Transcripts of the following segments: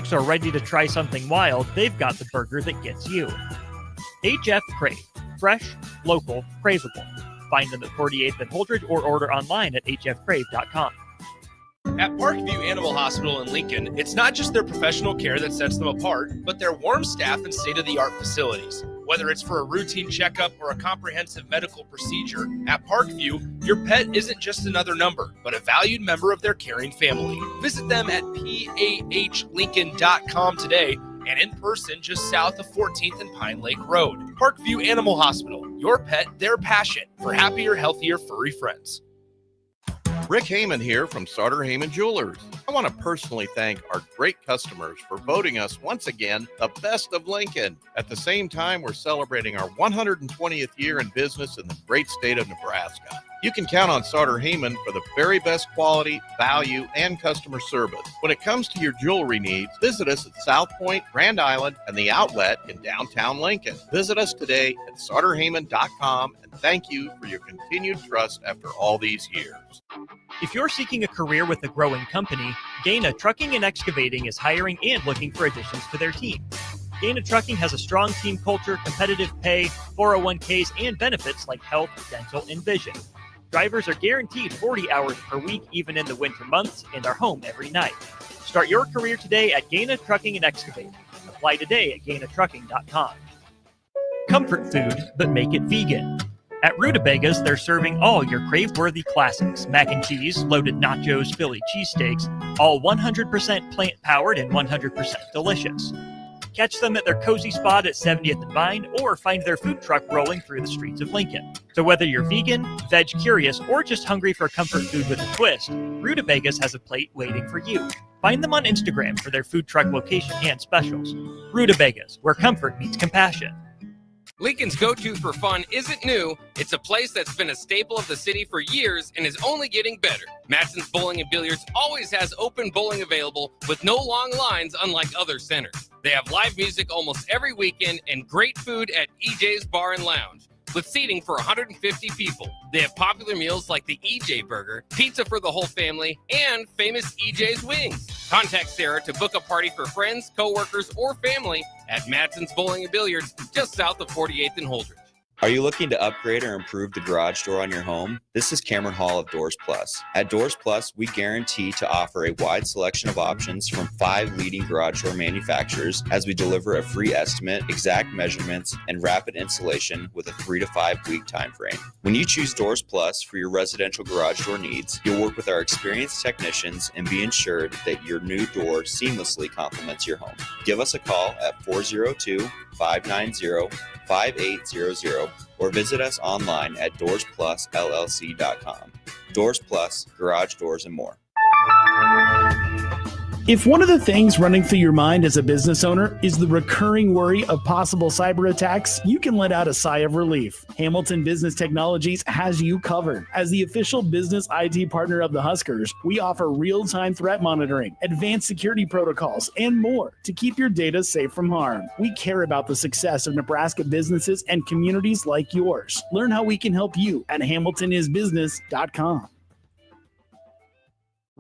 folks are ready to try something wild, they've got the burger that gets you. HF Crave. Fresh, local, craveable. Find them at 48th and Holdridge or order online at hfcrave.com. At Parkview Animal Hospital in Lincoln, it's not just their professional care that sets them apart, but their warm staff and state-of-the-art facilities. Whether it's for a routine checkup or a comprehensive medical procedure, at Parkview, your pet isn't just another number, but a valued member of their caring family. Visit them at pahlincoln.com today and in person just south of 14th and Pine Lake Road. Parkview Animal Hospital, your pet, their passion for happier, healthier, furry friends. Rick Heyman here from Sartor Heyman Jewelers. I want to personally thank our great customers for voting us once again the best of Lincoln. At the same time, we're celebrating our 120th year in business in the great state of Nebraska. You can count on Sartor Heyman for the very best quality, value, and customer service. When it comes to your jewelry needs, visit us at South Point, Grand Island, and the Outlet in downtown Lincoln. Visit us today at sartorheyman.com, and thank you for your continued trust after all these years. If you're seeking a career with a growing company, Gaina Trucking and Excavating is hiring and looking for additions to their team. Gaina Trucking has a strong team culture, competitive pay, 401ks, and benefits like health, dental, and vision. Drivers are guaranteed 40 hours per week, even in the winter months, and are home every night. Start your career today at Gaina Trucking and Excavating. Apply today at GainaTrucking.com. Comfort food, but make it vegan. At Rutabagas, they're serving all your crave-worthy classics. Mac and cheese, loaded nachos, Philly cheesesteaks, all 100% plant-powered and 100% delicious. Catch them at their cozy spot at 70th and Vine, or find their food truck rolling through the streets of Lincoln. So whether you're vegan, veg curious, or just hungry for comfort food with a twist, Rutabagas has a plate waiting for you. Find them on Instagram for their food truck location and specials. Rutabagas, where comfort meets compassion. Lincoln's go-to for fun isn't new. It's a place that's been a staple of the city for years and is only getting better. Matson's Bowling and Billiards always has open bowling available with no long lines, unlike other centers. They have live music almost every weekend and great food at EJ's Bar and Lounge, with seating for 150 people. They have popular meals like the EJ Burger, pizza for the whole family, and famous EJ's Wings. Contact Sarah to book a party for friends, coworkers, or family at Matson's Bowling and Billiards, just south of 48th and Holdridge. Are you looking to upgrade or improve the garage door on your home? This is Cameron Hall of Doors Plus. At Doors Plus, we guarantee to offer a wide selection of options from 5 leading garage door manufacturers as we deliver a free estimate, exact measurements, and rapid installation with a 3 to 5 week time frame. When you choose Doors Plus for your residential garage door needs, you'll work with our experienced technicians and be ensured that your new door seamlessly complements your home. Give us a call at 402-590-5800 or visit us online at DoorsPlusLLC.com. Doors Plus, garage doors, and more. If one of the things running through your mind as a business owner is the recurring worry of possible cyber attacks, you can let out a sigh of relief. Hamilton Business Technologies has you covered. As the official business IT partner of the Huskers, we offer real-time threat monitoring, advanced security protocols, and more to keep your data safe from harm. We care about the success of Nebraska businesses and communities like yours. Learn how we can help you at HamiltonIsBusiness.com.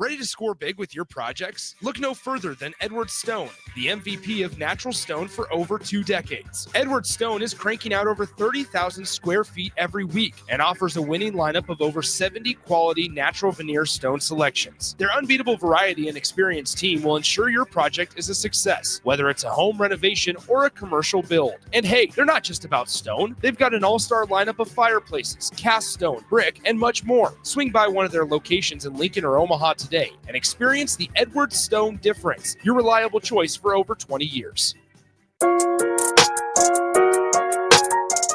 Ready to score big with your projects? Look no further than Edward Stone, the MVP of natural stone for over 2 decades. Edward Stone is cranking out over 30,000 square feet every week and offers a winning lineup of over 70 quality natural veneer stone selections. Their unbeatable variety and experienced team will ensure your project is a success, whether it's a home renovation or a commercial build. And hey, they're not just about stone. They've got an all-star lineup of fireplaces, cast stone, brick, and much more. Swing by one of their locations in Lincoln or Omaha today and experience the Edward Stone difference, your reliable choice for over 20 years.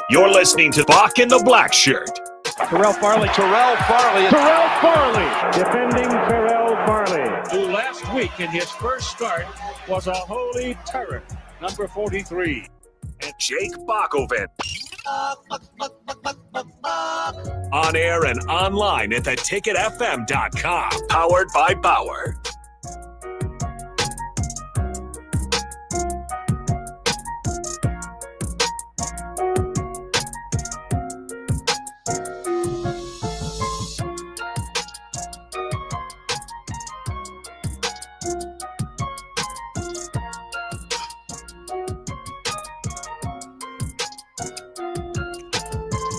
You're listening to Bock and the Blackshirt. Terrell Farley. Defending Terrell Farley, who last week in his first start was a holy terror, number 43. And Jake Bockoven. On air and online at theticketfm.com. Powered by Bauer.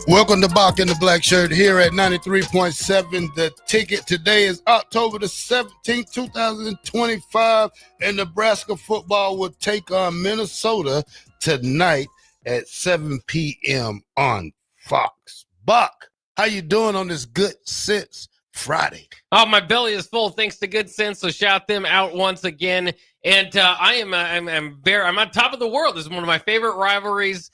Welcome to Bock and the Blackshirt here at 93.7. The Ticket. Today is October the 17th, 2025, and Nebraska football will take on Minnesota tonight at 7 p.m. on Fox. Bock, how you doing on this Good Sense Friday? Oh, my belly is full thanks to Good Sense, so shout them out once again. And I'm on top of the world. This is one of my favorite rivalries.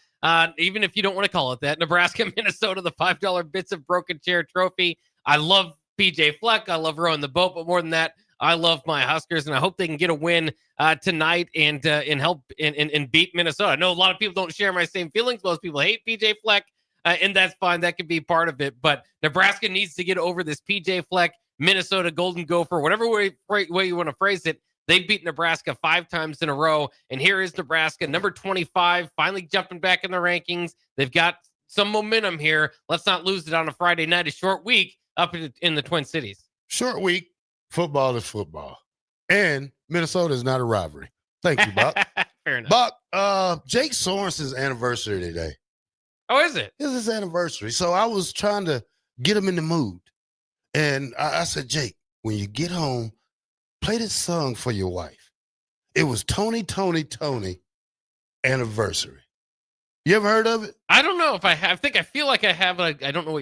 Even if you don't want to call it that, Nebraska, Minnesota, the $5 Bits of Broken Chair Trophy. I love PJ Fleck. I love rowing the boat, but more than that, I love my Huskers, and I hope they can get a win tonight and help and beat Minnesota. I know a lot of people don't share my same feelings. Most people hate PJ Fleck, and that's fine. That could be part of it. But Nebraska needs to get over this PJ Fleck, Minnesota Golden Gopher, whatever way you want to phrase it. They've beat Nebraska 5 times in a row, and here is Nebraska, number 25, finally jumping back in the rankings. They've got some momentum here. Let's not lose it on a Friday night, a short week up in the Twin Cities. Short week, football is football, and Minnesota is not a rivalry. Thank you, Buck. Fair enough. Buck, Jake Sorensen's anniversary today. Oh, is it? It's his anniversary, so I was trying to get him in the mood, and I said, Jake, when you get home, play this song for your wife. It was Tony Anniversary. You ever heard of it? I don't know if I have. I feel like I have. I don't know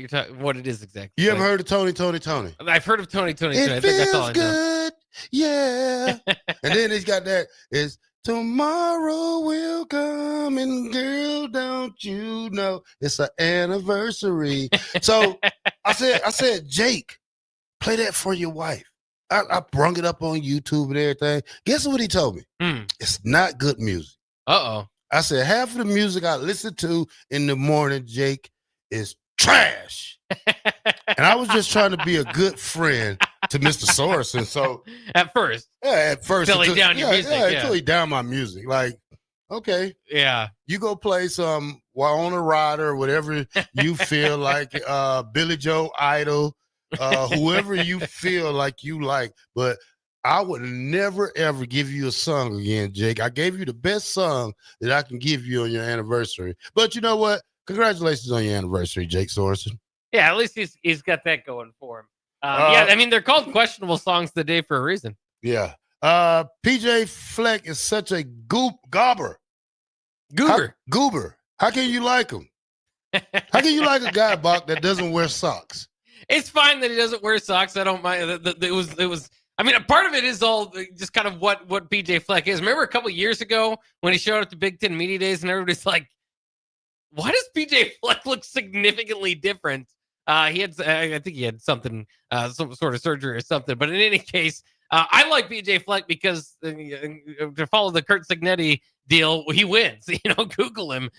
what it is exactly. You ever heard of Tony? I've heard of Tony. It I think that's all I know. Good, yeah. And then he's got that. It's tomorrow will come, and girl, don't you know it's an anniversary? So I said, Jake, play that for your wife. I brung it up on YouTube and everything. Guess what he told me? It's not good music. Uh-oh. I said, half of the music I listen to in the morning, Jake, is trash. And I was just trying to be a good friend to Mr. Sorensen. So at first. Until he down your music. Until he down my music. Like, okay. Yeah. You go play some Winona Ryder or whatever you feel like, Billy Joe Idol. Whoever you feel like you like, but I would never ever give you a song again, Jake. I gave you the best song that I can give you on your anniversary. But you know what? Congratulations on your anniversary, Jake Sorensen. Yeah, at least he's got that going for him. Yeah, I mean they're called questionable songs of the day for a reason. Yeah. PJ Fleck is such a goober. How can you like him? How can you like a guy, Bock, that doesn't wear socks? It's fine that he doesn't wear socks. I don't mind. It was. I mean, a part of it is all just kind of what PJ Fleck is. Remember a couple years ago when he showed up to Big Ten Media Days and everybody's like, "Why does PJ Fleck look significantly different?" I think he had something, some sort of surgery or something. But in any case, I like PJ Fleck because to follow the Kurt Signetti deal, he wins. Google him.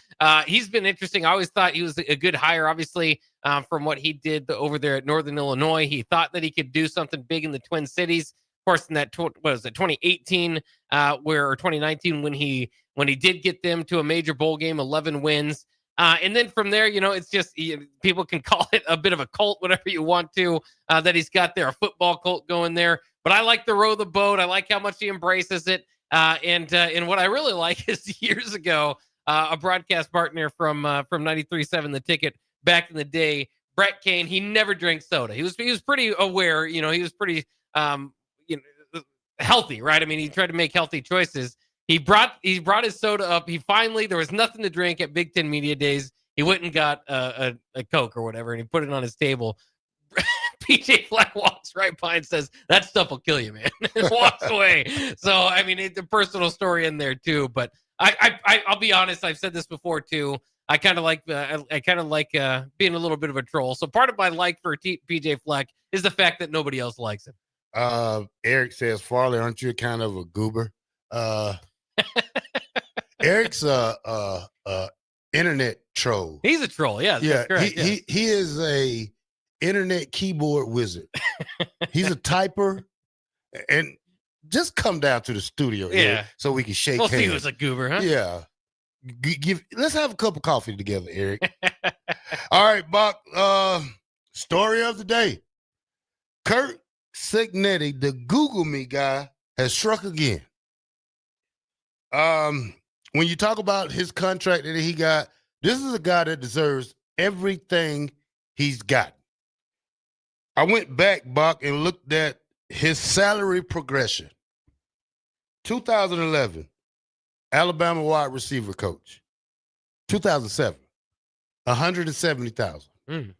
He's been interesting. I always thought he was a good hire, obviously, from what he did over there at Northern Illinois. He thought that he could do something big in the Twin Cities. Of course, in that 2018 or 2019 when he did get them to a major bowl game, 11 wins. And then from there, it's just people can call it a bit of a cult, whatever you want to, that he's got there, a football cult going there. But I like the row the boat. I like how much he embraces it. And what I really like is years ago, a broadcast partner from 93.7 The Ticket back in the day, Brett Kane, he never drank soda. He was pretty aware, he was pretty healthy, right? I mean, he tried to make healthy choices. He brought his soda up. There was nothing to drink at Big Ten Media Days. He went and got a Coke or whatever, and he put it on his table. PJ Fleck walks right by and says, "That stuff will kill you, man," and walks away. So, I mean, it's a personal story in there too. But I'll be honest. I've said this before too. I kind of like being a little bit of a troll. So part of my like for PJ Fleck is the fact that nobody else likes him. Eric says, "Farley, aren't you kind of a goober?" Eric's internet troll. He's a troll. Yeah. Yeah. He is a internet keyboard wizard. He's a typer, and just come down to the studio here so we can shake hands. We'll see who's a goober, huh? Yeah. Let's have a cup of coffee together, Eric. All right, Bock. Story of the day. Kurt Signetti, the Google Me guy, has struck again. When you talk about his contract that he got, this is a guy that deserves everything he's got. I went back, Bock, and looked at his salary progression. 2011, Alabama wide receiver coach. 2007, $170,000.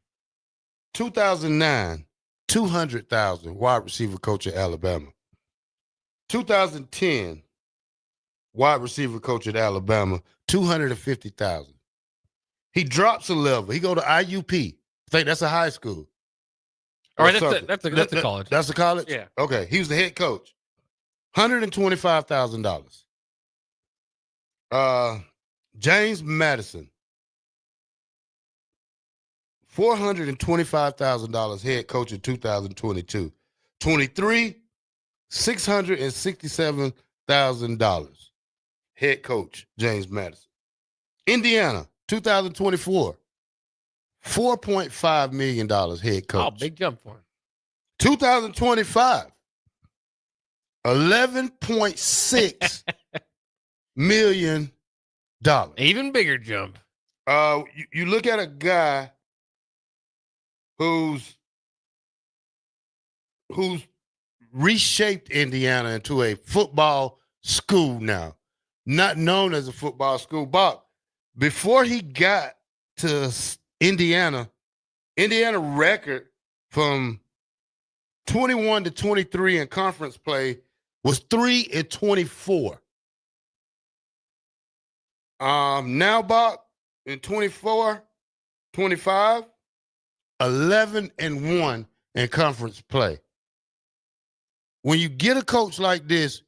2009, $200,000 wide receiver coach at Alabama. 2010, wide receiver coach at Alabama, $250,000. He drops a level. He go to IUP. I think that's a high school. All right, that's a college. That's a college? Yeah. Okay. He was the head coach. $125,000. James Madison. $425,000 head coach in 2022. 23, $667,000 head coach, James Madison. Indiana, 2024, $4.5 million head coach. Oh, big jump for him. 2025, $11.6 million. Even bigger jump. You look at a guy who's reshaped Indiana into a football school now, not known as a football school. Bock, before he got to Indiana record from 21 to 23 in conference play was 3-24. Now, Bock, in 24, 25, 11-1 in conference play. When you get a coach like this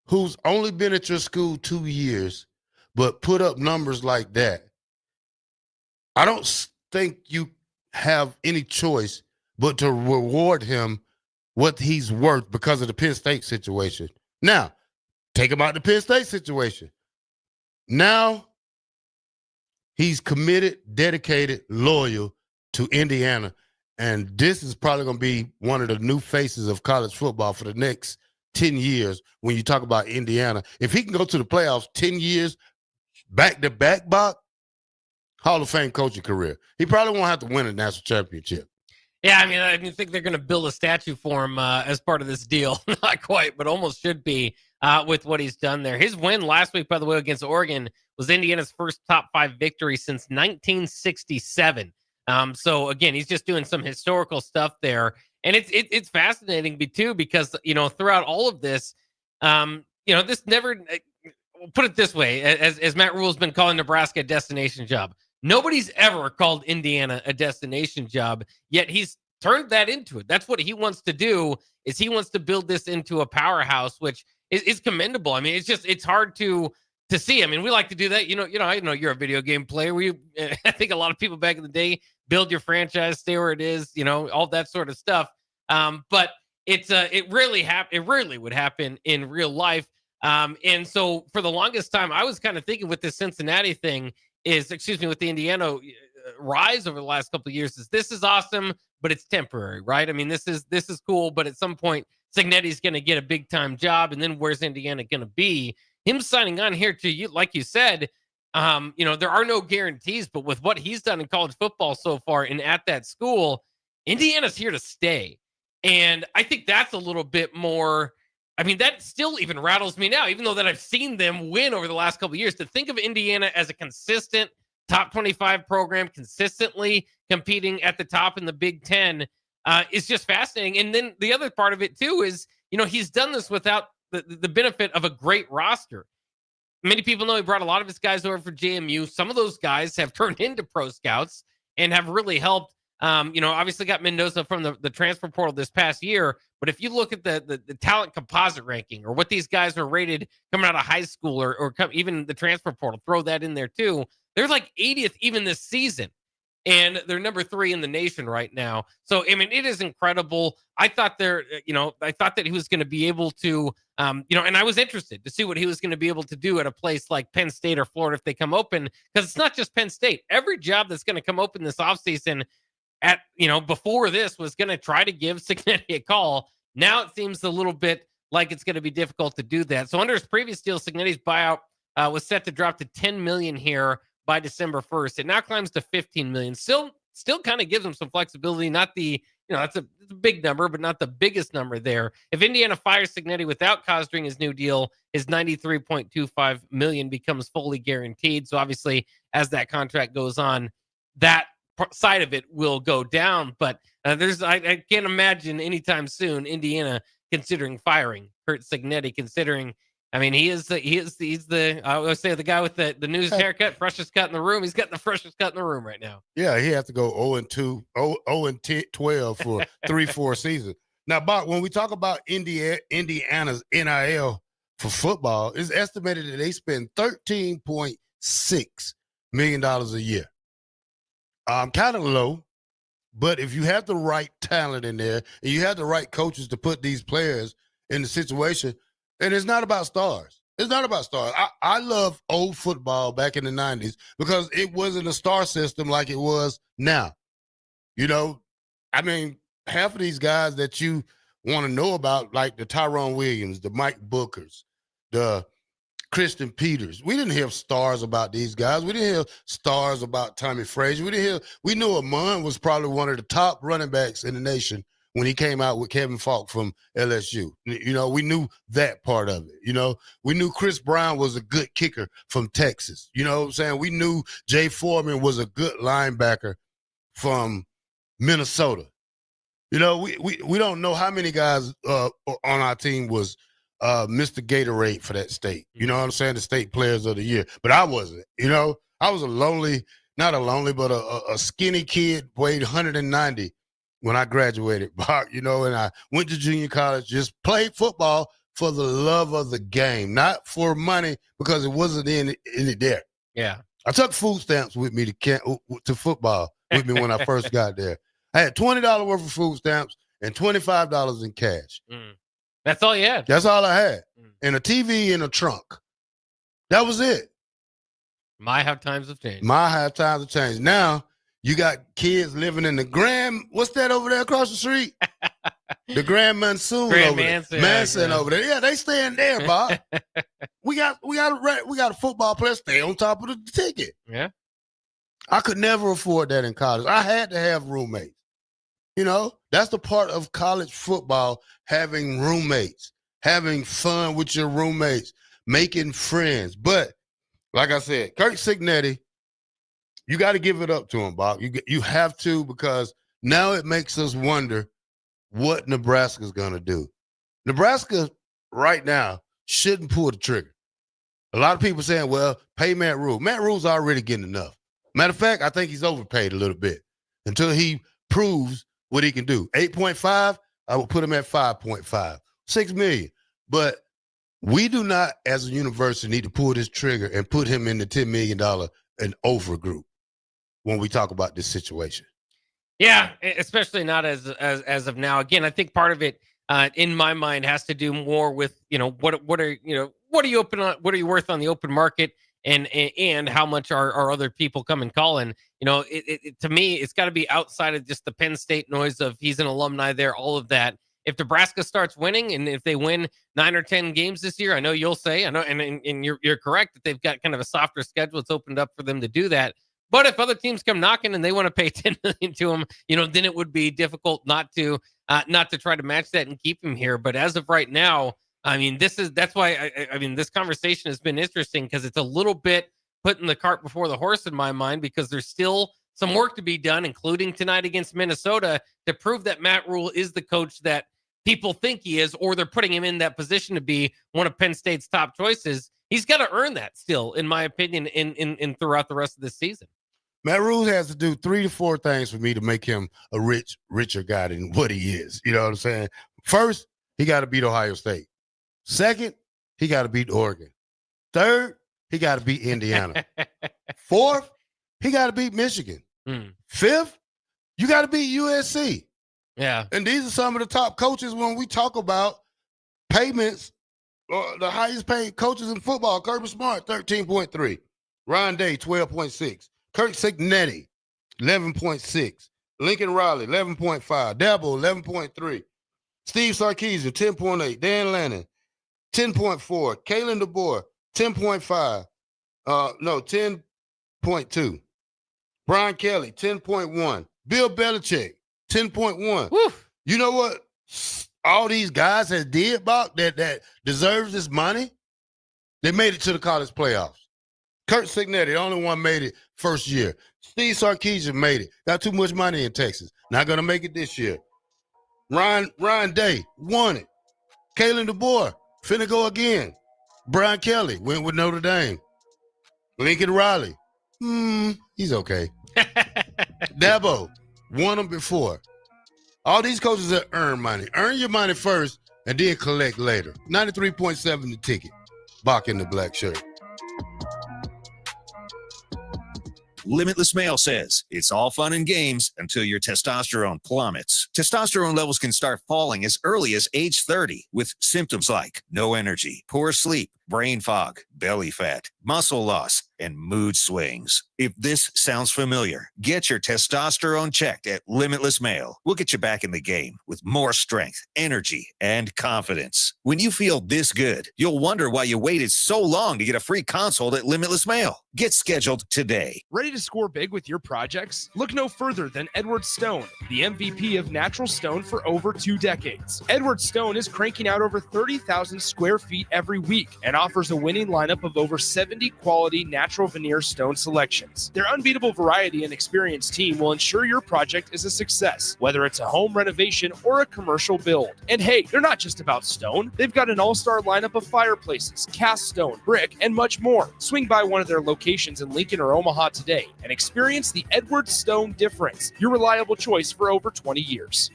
who's only been at your school 2 years, but put up numbers like that, I don't think you have any choice but to reward him what he's worth because of the Penn State situation. Now, take him out the Penn State situation. Now, he's committed, dedicated, loyal to Indiana. And this is probably going to be one of the new faces of college football for the next 10 years when you talk about Indiana. If he can go to the playoffs 10 years back-to-back, Bock, Hall of Fame coaching career. He probably won't have to win a national championship. Yeah, I think they're going to build a statue for him as part of this deal. Not quite, but almost should be with what he's done there. His win last week, by the way, against Oregon was Indiana's first top 5 victory since 1967. So again, he's just doing some historical stuff there, and it's fascinating too because throughout all of this, this never. Put it this way, as Matt Rule's been calling Nebraska a destination job. Nobody's ever called Indiana a destination job, yet he's turned that into it. That's what he wants to do, is he wants to build this into a powerhouse, which is commendable. I mean, it's hard to see. I mean, we like to do that. I know you're a video game player. I think a lot of people back in the day build your franchise, stay where it is, all that sort of stuff. But it rarely would happen in real life. And so for the longest time, I was kind of thinking with this Cincinnati thing with the Indiana rise over the last couple of years, this is awesome, but it's temporary, right? I mean, this is cool, but at some point, Cignetti's going to get a big time job, and then where's Indiana going to be? Him signing on here to you, like you said, there are no guarantees, but with what he's done in college football so far and at that school, Indiana's here to stay. And I think that's a little bit more. I mean, that still even rattles me now, even though that I've seen them win over the last couple of years. To think of Indiana as a consistent top 25 program, consistently competing at the top in the Big Ten is just fascinating. And then the other part of it, too, is, he's done this without the benefit of a great roster. Many people know he brought a lot of his guys over for JMU. Some of those guys have turned into pro scouts and have really helped. Obviously got Mendoza from the transfer portal this past year. But if you look at the talent composite ranking or what these guys are rated coming out of high school or even the transfer portal, throw that in there too. They're like 80th even this season. And they're number 3 in the nation right now. So, I mean, it is incredible. I thought that he was going to be able to, and I was interested to see what he was going to be able to do at a place like Penn State or Florida if they come open, because it's not just Penn State. Every job that's going to come open this offseason before this was going to try to give Cignetti a call. Now it seems a little bit like it's going to be difficult to do that. So under his previous deal, Cignetti's buyout was set to drop to $10 million here by December 1st. It now climbs to $15 million. Still kind of gives them some flexibility. Not the, it's a big number, but not the biggest number there. If Indiana fires Cignetti without Cos during his new deal, his $93.25 million becomes fully guaranteed. So obviously, as that contract goes on, that side of it will go down. But I can't imagine anytime soon Indiana considering firing Curt Cignetti, considering. I mean, he's the I always say the guy with the newest haircut, freshest cut in the room. He's got the freshest cut in the room right now. Yeah, he has to go 0-2, 0-12 for 3-4 seasons. Now, Bock, when we talk about Indiana's NIL for football, it's estimated that they spend $13.6 million a year. Kind of low, but if you have the right talent in there and you have the right coaches to put these players in the situation. And it's not about stars. It's not about stars. I love old football back in the 90s because it wasn't a star system like it was now. I mean, half of these guys that you want to know about, like the Tyrone Williams, the Mike Bookers, the Christian Peters. We didn't hear stars about these guys. We didn't hear stars about Tommy Frazier. We knew Amon was probably one of the top running backs in the nation when he came out with Kevin Falk from LSU. We knew that part of it. We knew Chris Brown was a good kicker from Texas. You know what I'm saying? We knew Jay Foreman was a good linebacker from Minnesota. We don't know how many guys on our team was Mr. Gatorade for that state. You know what I'm saying? The state players of the year. But I wasn't. I was not a lonely, but a skinny kid, weighed 190 when I graduated, Bock, and I went to junior college, just played football for the love of the game, not for money because it wasn't in it there. Yeah. I took food stamps with me to football with me when I first got there. I had $20 worth of food stamps and $25 in cash. That's all you had? That's all I had. And a TV in a trunk. That was it. My how times have changed. Now, you got kids living in the what's that over there across the street? The Grand Mansoon over there. Manson over there. Yeah, they staying there, Bob. we got a football player stay on top of the ticket. Yeah. I could never afford that in college. I had to have roommates. That's the part of college football, having roommates, having fun with your roommates, making friends. But like I said, Curt Cignetti, you got to give it up to him, Bob. You have to, because now it makes us wonder what Nebraska's going to do. Nebraska right now shouldn't pull the trigger. A lot of people saying, well, pay Matt Rule. Matt Rule's already getting enough. Matter of fact, I think he's overpaid a little bit until he proves what he can do. 8.5, I would put him at 5.5. $6 million. But we do not, as a university, need to pull this trigger and put him in the $10 million and over group when we talk about this situation. Yeah, especially not as of now. Again, I think part of it, in my mind, has to do more with what are you worth on the open market, and how much are other people come and calling. To me, it's got to be outside of just the Penn State noise of he's an alumni there, all of that. If Nebraska starts winning, and if they win 9 or 10 games this year, I know you'll say, and you're correct that they've got kind of a softer schedule. It's opened up for them to do that. But if other teams come knocking and they want to pay $10 million to him, then it would be difficult not to try to match that and keep him here. But as of right now, I mean, that's why this conversation has been interesting, because it's a little bit putting the cart before the horse in my mind, because there's still some work to be done, including tonight against Minnesota, to prove that Matt Rule is the coach that people think he is, or they're putting him in that position to be one of Penn State's top choices. He's got to earn that still, in my opinion, in throughout the rest of this season. Matt Rule has to do 3 to 4 things for me to make him a richer guy than what he is. You know what I'm saying? First, he got to beat Ohio State. Second, he got to beat Oregon. Third, he got to beat Indiana. Fourth, he got to beat Michigan. Fifth, you got to beat USC. Yeah. And these are some of the top coaches when we talk about payments. The highest paid coaches in football: Kirby Smart, 13.3. Ron Day, 12.6. Curt Cignetti, 11.6. Lincoln Riley, 11.5. Dabo, 11.3. Steve Sarkisian, 10.8. Dan Lannon, 10.4. Kalen DeBoer, 10.5. 10. 10.2. Brian Kelly, 10.1. Bill Belichick, 10.1. Woo. You know what all these guys have did, Bock, that deserves this money? They made it to the college playoffs. Kurt Signetti, the only one made it first year. Steve Sarkisian made it. Got too much money in Texas. Not going to make it this year. Ryan Day won it. Kalen DeBoer, finna go again. Brian Kelly went with Notre Dame. Lincoln Riley, he's okay. Dabo won them before. All these coaches that earn money. Earn your money first and then collect later. 93.7 the ticket. Bock in the black shirt. Limitless Male says it's all fun and games until your testosterone plummets. Testosterone levels can start falling as early as age 30 with symptoms like no energy, poor sleep, brain fog, belly fat, muscle loss, and mood swings. If this sounds familiar, get your testosterone checked at Limitless Male. We'll get you back in the game with more strength, energy, and confidence. When you feel this good, you'll wonder why you waited so long to get a free consult at Limitless Male. Get scheduled today. Ready to score big with your projects? Look no further than Edward Stone, the MVP of natural stone for over 2 decades. Edward Stone is cranking out over 30,000 square feet every week and offers a winning lineup of over 70 quality natural veneer stone selections. Their unbeatable variety and experienced team will ensure your project is a success, whether it's a home renovation or a commercial build. And hey, they're not just about stone. They've got an all-star lineup of fireplaces, cast stone, brick, and much more. Swing by one of their locations in Lincoln or Omaha today and experience the Edward Stone difference, your reliable choice for over 20 years.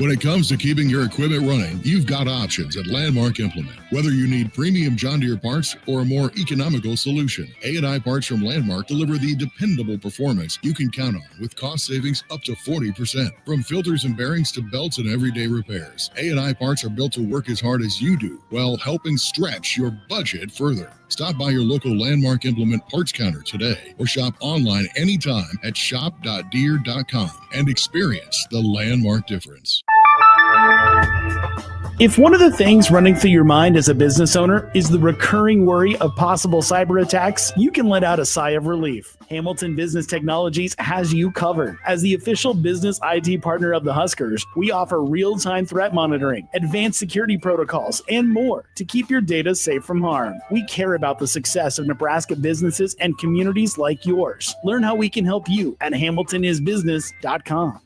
When it comes to keeping your equipment running, you've got options at Landmark Implement. Whether you need premium John Deere parts or a more economical solution, A&I Parts from Landmark deliver the dependable performance you can count on with cost savings up to 40%. From filters and bearings to belts and everyday repairs, A&I Parts are built to work as hard as you do while helping stretch your budget further. Stop by your local Landmark Implement parts counter today or shop online anytime at shop.deere.com and experience the Landmark difference. If one of the things running through your mind as a business owner is the recurring worry of possible cyber attacks, you can let out a sigh of relief. Hamilton Business Technologies has you covered. As the official business IT partner of the Huskers, we offer real-time threat monitoring, advanced security protocols, and more to keep your data safe from harm. We care about the success of Nebraska businesses and communities like yours. Learn how we can help you at hamiltonisbusiness.com.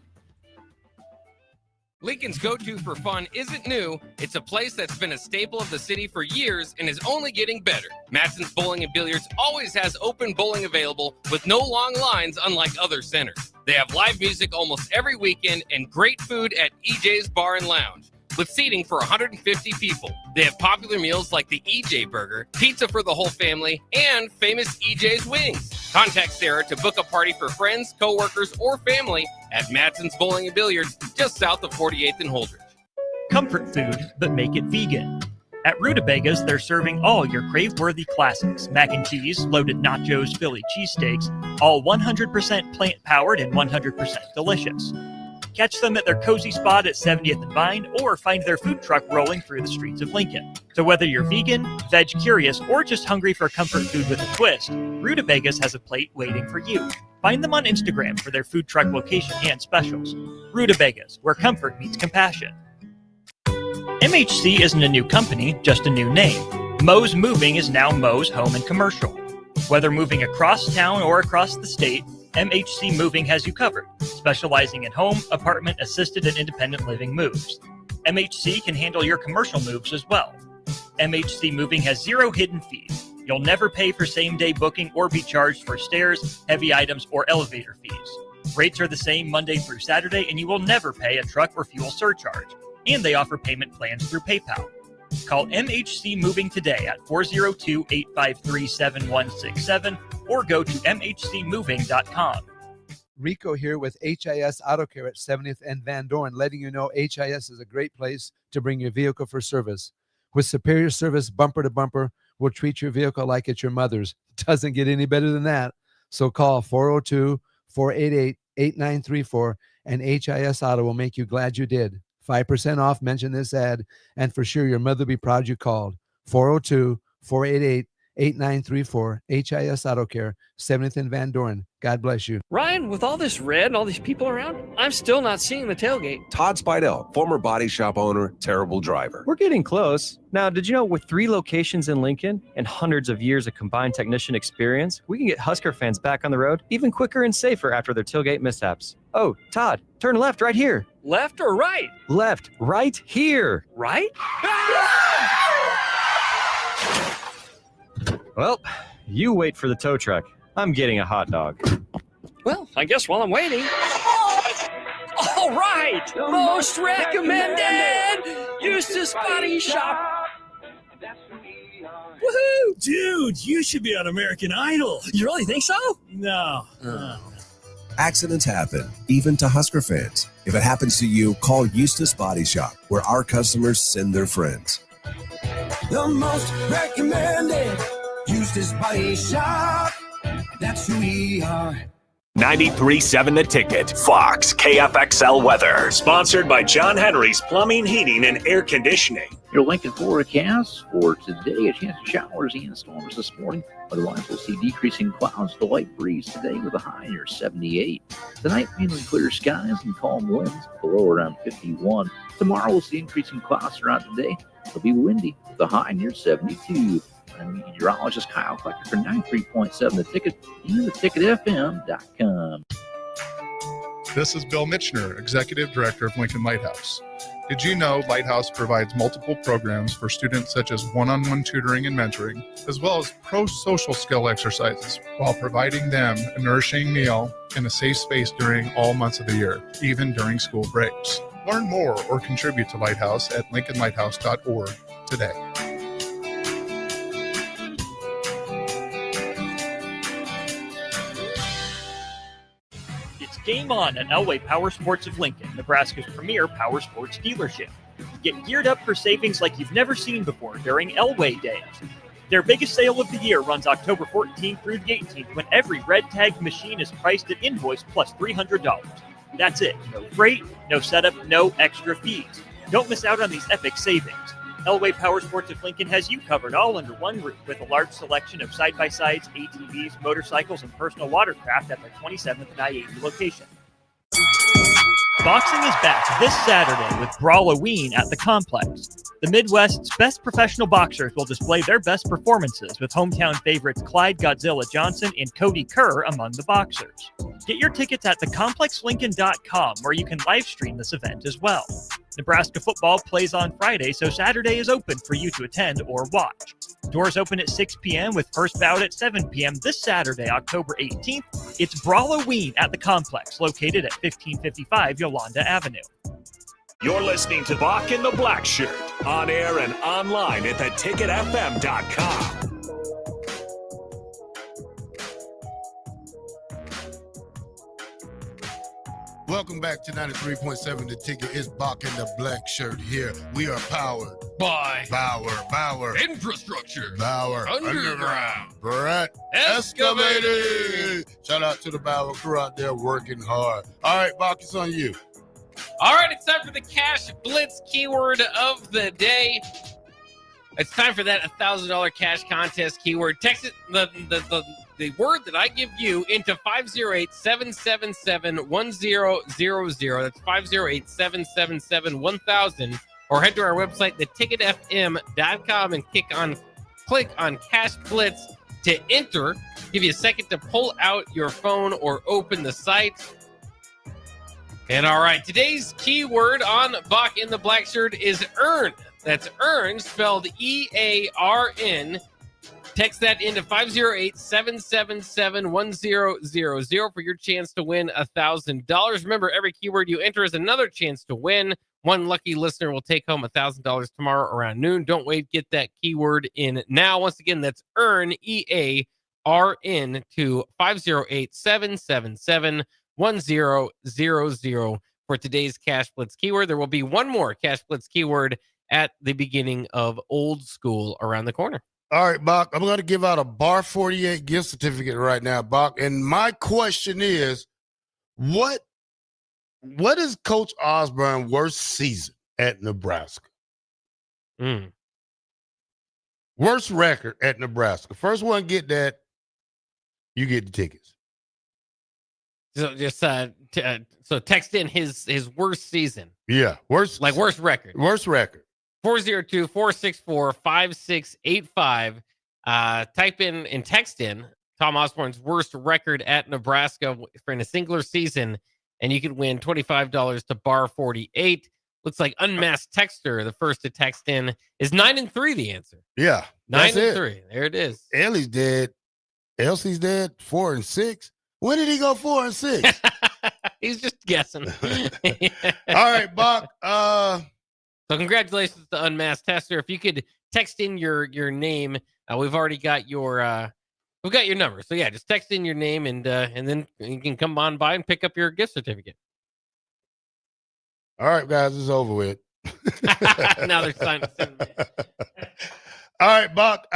Lincoln's go-to for fun isn't new. It's a place that's been a staple of the city for years and is only getting better. Matson's Bowling and Billiards always has open bowling available with no long lines, unlike other centers. They have live music almost every weekend and great food at EJ's Bar and Lounge, with seating for 150 people. They have popular meals like the EJ Burger, pizza for the whole family, and famous EJ's Wings. Contact Sarah to book a party for friends, coworkers, or family at Matson's Bowling and Billiards, just south of 48th and Holdridge. Comfort food, but make it vegan. At Rutabagas, they're serving all your crave-worthy classics. Mac and cheese, loaded nachos, Philly cheesesteaks, all 100% plant-powered and 100% delicious. Catch them at their cozy spot at 70th and Vine, or find their food truck rolling through the streets of Lincoln. So whether you're vegan, veg curious, or just hungry for comfort food with a twist, Rutabagas has a plate waiting for you. Find them on Instagram for their food truck location and specials. Rutabagas, where comfort meets compassion. MHC isn't a new company, just a new name. Moe's Moving is now Moe's Home and Commercial. Whether moving across town or across the state, MHC Moving has you covered, specializing in home, apartment, assisted, and independent living moves. MHC can handle your commercial moves as well. MHC Moving has 0 hidden fees. You'll never pay for same-day booking or be charged for stairs, heavy items, or elevator fees. Rates are the same Monday through Saturday, and you will never pay a truck or fuel surcharge. And they offer payment plans through PayPal. Call MHC Moving today at 402-853-7167 or go to mhcmoving.com. Rico here with HIS Auto Care at 70th and Van Dorn, letting you know HIS is a great place to bring your vehicle for service. With superior service bumper to bumper, we'll treat your vehicle like it's your mother's. Doesn't get any better than that. So call 402-488-8934 and HIS Auto will make you glad you did. 5% off, mention this ad, and for sure your mother will be proud you called. 402-488-8934. 8934. HIS Auto Care, 70th and Van Doren. God bless you. Ryan, with all this red and all these people around, I'm still not seeing the tailgate. Todd Spidell, former body shop owner, terrible driver. We're getting close. Now, did you know with 3 locations in Lincoln and hundreds of years of combined technician experience, we can get Husker fans back on the road even quicker and safer after their tailgate mishaps? Oh, Todd, turn left right here. Left or right? Left, right here. Right? Well, you wait for the tow truck. I'm getting a hot dog. Well, I guess while I'm waiting. All right! Most recommended! Eustace Body Shop! Woohoo! Dude, you should be on American Idol. You really think so? No. Accidents happen, even to Husker fans. If it happens to you, call Eustace Body Shop, where our customers send their friends. The most recommended Eustace Body Shop. That's who we are. 93.7 The Ticket, Fox, KFXL weather. Sponsored by John Henry's Plumbing, Heating, and Air Conditioning. Your Lincoln forecast for today, a chance of showers and storms this morning. Otherwise, we'll see decreasing clouds to light breeze today with a high near 78. Tonight, mainly clear skies and calm winds, below around 51. Tomorrow, we'll see increasing clouds throughout the day. It'll be windy with a high near 72. I'm meteorologist Kyle Flecker for 93.7 The Ticket and theticketfm.com. This is Bill Mitchner, Executive Director of Lincoln Lighthouse. Did you know Lighthouse provides multiple programs for students such as one-on-one tutoring and mentoring, as well as pro-social skill exercises, while providing them a nourishing meal and a safe space during all months of the year, even during school breaks? Learn more or contribute to Lighthouse at lincolnlighthouse.org today. Game on at Elway Power Sports of Lincoln, Nebraska's premier power sports dealership. Get geared up for savings like you've never seen before during Elway Days. Their biggest sale of the year runs October 14th through the 18th, when every red tagged machine is priced at invoice plus $300. That's it. No freight, no setup, no extra fees. Don't miss out on these epic savings. Elway Power Sports of Lincoln has you covered all under one roof with a large selection of side-by-sides, ATVs, motorcycles, and personal watercraft at their 27th and I-80 location. Boxing is back this Saturday with Brawloween at the Complex. The Midwest's best professional boxers will display their best performances with hometown favorites Clyde Godzilla Johnson and Cody Kerr among the boxers. Get your tickets at thecomplexlincoln.com, where you can live stream this event as well. Nebraska football plays on Friday, so Saturday is open for you to attend or watch. Doors open at 6 p.m. with first bout at 7 p.m. this Saturday, October 18th. It's Brawloween at the Complex, located at 1555 Yolanda Avenue. You're listening to Bock and the Blackshirt, on air and online at theticketfm.com. Welcome back to 93.7 The Ticket. It's Bock and the Blackshirt here. We are powered by Bauer Infrastructure, Bauer Underground, Brett Excavating. Shout out to the Bauer crew out there working hard. All right, Bock, it's on you. All right, it's time for the Cash Blitz keyword of the day. It's time for that $1,000 cash contest keyword. Text it, the word that I give you into 508-777-1000. That's 508-777-1000. Or head to our website, theticketfm.com, and click on Cash Blitz to enter. Give you a second to pull out your phone or open the site. And all right, today's keyword on Bock in the Blackshirt is earn. That's earn, spelled E-A-R-N. Text that into 508-777-1000 for your chance to win $1,000. Remember, every keyword you enter is another chance to win. One lucky listener will take home $1,000 tomorrow around noon. Don't wait. Get that keyword in now. Once again, that's earn, E-A-R-N, to 508-777-1000 for today's Cash Blitz keyword. There will be one more Cash Blitz keyword at the beginning of Old School around the corner. All right, Bock, I'm going to give out a Bar 48 gift certificate right now, Bock. And my question is, what is Coach Osborne's worst season at Nebraska? Worst record at Nebraska. First one get that, you get the tickets. So just so text in his worst season. Yeah, worst record. Worst record. 402-464-5685. Type in and text in Tom Osborne's worst record at Nebraska in a singular season, and you could win $25 to bar 48. Looks like Unmasked Texter, the first to text in, is 9-3 the answer. Yeah. 9-3. There it is. Ellie's dead. Elsie's dead. 4-6. When did he go 4-6? He's just guessing. All right, Bock. So congratulations to Unmasked Tester. If you could text in your name, we've already got your number. So yeah, just text in your name and then you can come on by and pick up your gift certificate. All right, guys, it's over with. Now they're signing. All right, Bock.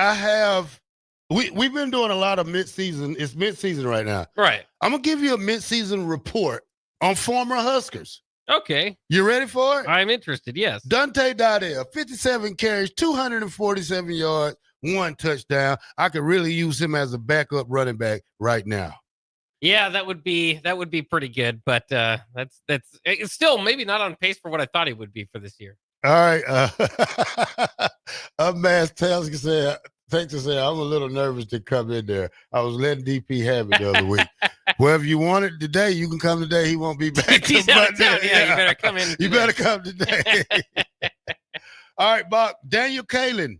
We've been doing a lot of midseason. It's midseason right now. Right. I'm gonna give you a midseason report on former Huskers. Okay. You ready for it? I'm interested, yes. Dante Dardell, 57 carries, 247 yards, 1 touchdown. I could really use him as a backup running back right now. Yeah, that would be pretty good, but it's still maybe not on pace for what I thought he would be for this year. All right. Unmasked Texas said, I'm a little nervous to come in there. I was letting DP have it the other week. Well, if you want it today, you can come today. He won't be back. He's out of town. Yeah, you better come in. You better come today. All right, Bock. Daniel Kalen,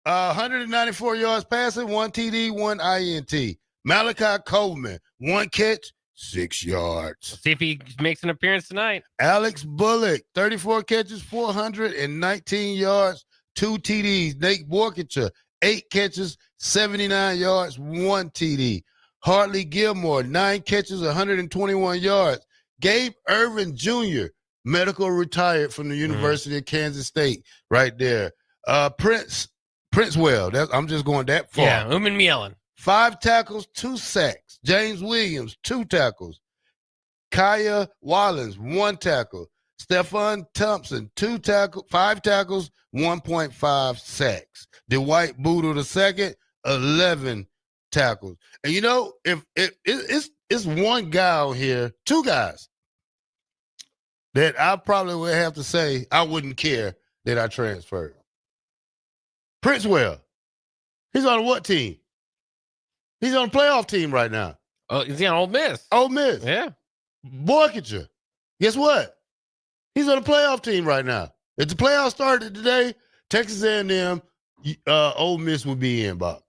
194 yards passing, 1 TD, 1 INT. Malachi Coleman, 1 catch, 6 yards. Let's see if he makes an appearance tonight. Alex Bullock, 34 catches, 419 yards, 2 TDs. Nate Borkicher, 8 catches, 79 yards, 1 TD. Hartley Gilmore, 9 catches, 121 yards. Gabe Irvin Jr., medical retired from the University of Kansas State, right there. Prince Well, I'm just going that far. Yeah, Mielin. 5 tackles, 2 sacks. James Williams, 2 tackles. Kaya Wallins, 1 tackle. Stephon Thompson, 5 tackles, 1.5 sacks. Dwight Boodle II, 11 tackles. And you know, if it's one guy out here, 2 guys that I probably would have to say I wouldn't care that I transferred. Princewell, he's on what team? He's on a playoff team right now. Oh, is he on Ole Miss? Ole Miss. Yeah. Borkinger, guess what? He's on a playoff team right now. If the playoffs started today, Texas A&M, Ole Miss would be in, Bob.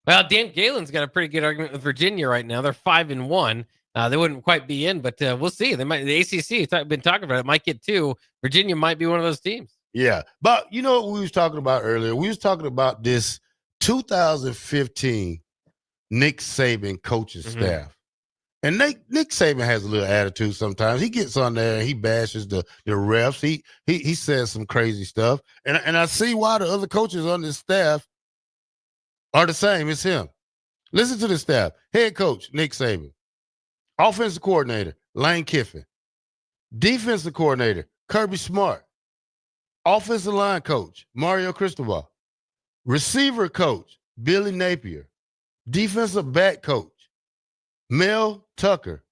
Well, Dan Galen's got a pretty good argument with Virginia right now. They're 5-1. They wouldn't quite be in, but we'll see. They might. The ACC, been talking about it, might get 2. Virginia might be one of those teams. Yeah, but you know what we was talking about earlier? We was talking about this 2015 Nick Saban coaching staff. And Nick Saban has a little attitude sometimes. He gets on there and he bashes the refs. He says some crazy stuff. And I see why the other coaches on this staff are the same as him. Listen to the staff. Head coach, Nick Saban. Offensive coordinator, Lane Kiffin. Defensive coordinator, Kirby Smart. Offensive line coach, Mario Cristobal. Receiver coach, Billy Napier. Defensive back coach, Mel Tucker.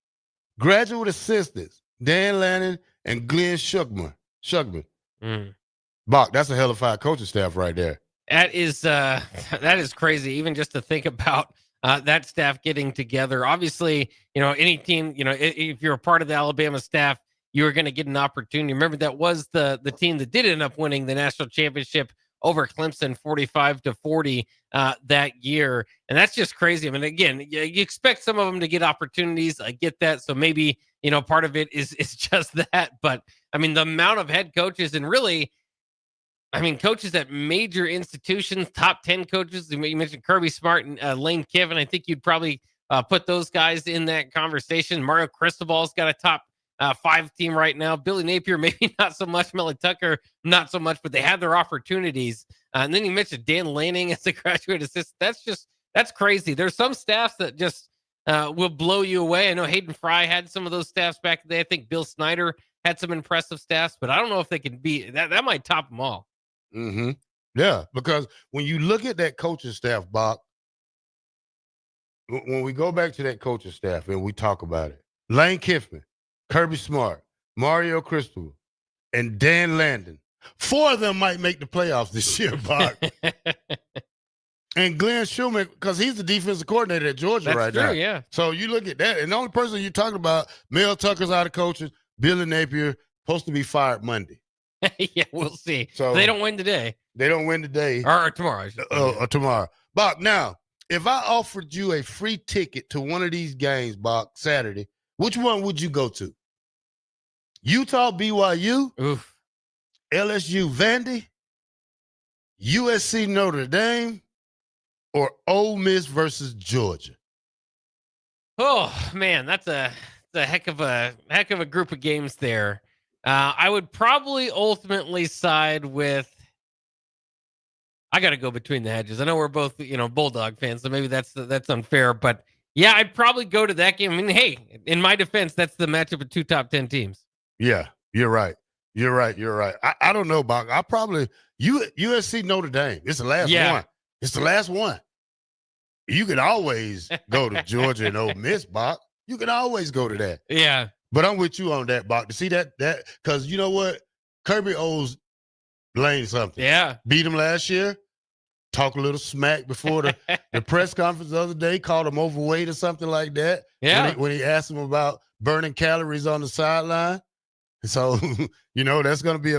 Graduate assistants, Dan Lannon and Glenn Shuckman. Bock, that's a hell of a coaching staff right there. That is crazy. Even just to think about that staff getting together. Obviously, any team, if you're a part of the Alabama staff, you were going to get an opportunity. Remember, that was the team that did end up winning the national championship over Clemson 45-40 that year. And that's just crazy. I mean, again, you expect some of them to get opportunities. I get that. So maybe, part of it is just that. But I mean, the amount of head coaches and really, coaches at major institutions, top 10 coaches. You mentioned Kirby Smart and Lane Kiffin. I think you'd probably put those guys in that conversation. Mario Cristobal's got a top 5 team right now. Billy Napier, maybe not so much. Melly Tucker, not so much, but they had their opportunities. And then you mentioned Dan Lanning as a graduate assistant. That's crazy. There's some staffs that just will blow you away. I know Hayden Fry had some of those staffs back in the day. I think Bill Snyder had some impressive staffs, but I don't know if they can be that. That might top them all. Mm-hmm. Yeah, because when you look at that coaching staff, Bock, when we go back to that coaching staff and we talk about it, Lane Kiffin, Kirby Smart, Mario Cristobal, and Dan Landon, 4 of them might make the playoffs this year, Bock. And Glenn Schulman, because he's the defensive coordinator at Georgia right now. Yeah. So you look at that, and the only person you're talking about, Mel Tucker's out of coaching, Billy Napier, supposed to be fired Monday. Yeah, we'll see. So they don't win today. They don't win today. Or tomorrow. Or tomorrow. Bock, now, if I offered you a free ticket to one of these games, Bock, Saturday, which one would you go to? Utah, BYU, Oof. LSU, Vandy, USC, Notre Dame, or Ole Miss versus Georgia? Oh man, that's a heck of a group of games there. I would probably ultimately side with. I got to go between the hedges. I know we're both, Bulldog fans, so maybe that's unfair. But yeah, I'd probably go to that game. I mean, hey, in my defense, that's the matchup of 2 top 10 teams. Yeah, you're right. You're right. I don't know, Bock. I probably USC Notre Dame. It's the last one. It's the last one. You can always go to Georgia and Ole Miss, Bock. You can always go to that. Yeah. But I'm with you on that, Bock. To see that because you know what? Kirby owes Lane something. Yeah. Beat him last year. Talk a little smack before the press conference the other day. Called him overweight or something like that. Yeah. When he asked him about burning calories on the sideline. So, that's going to be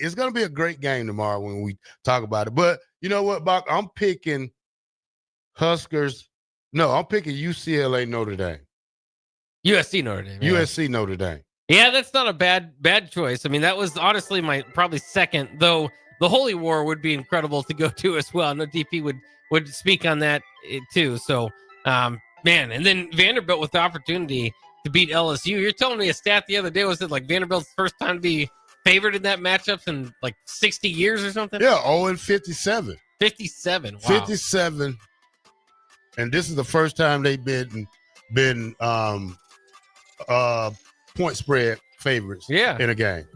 it's going to be a great game tomorrow when we talk about it. But you know what, Bock? I'm picking Huskers. No, I'm picking UCLA Notre Dame. USC Notre Dame. Yeah. USC Notre Dame. Yeah, that's not a bad choice. I mean, that was honestly my probably second, though the Holy War would be incredible to go to as well. I know DP would speak on that too. So, man, and then Vanderbilt with the opportunity to beat LSU. You're telling me a stat the other day was it like Vanderbilt's first time to be favored in that matchup in like 60 years or something? Yeah, 0-57. 57. Wow. 57. And this is the first time they've been point spread favorites in a game.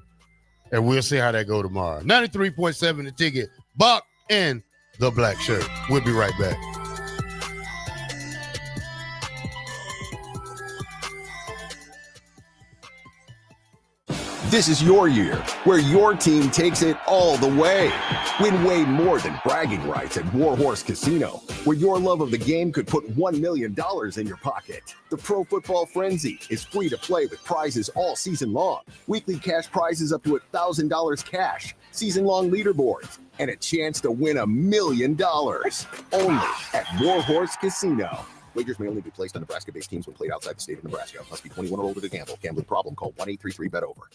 And we'll see how that go tomorrow. 93.7 the ticket. Bock and the Black Shirt. We'll be right back. This is your year, where your team takes it all the way. Win way more than bragging rights at Warhorse Casino, where your love of the game could put $1 million in your pocket. The Pro Football Frenzy is free to play with prizes all season long. Weekly cash prizes up to $1,000 cash, season-long leaderboards, and a chance to win $1 million. Only at Warhorse Casino. Wagers may only be placed on Nebraska-based teams when played outside the state of Nebraska. Must be 21 or older to gamble. Gambling problem? Call 1-833-BET-OVER.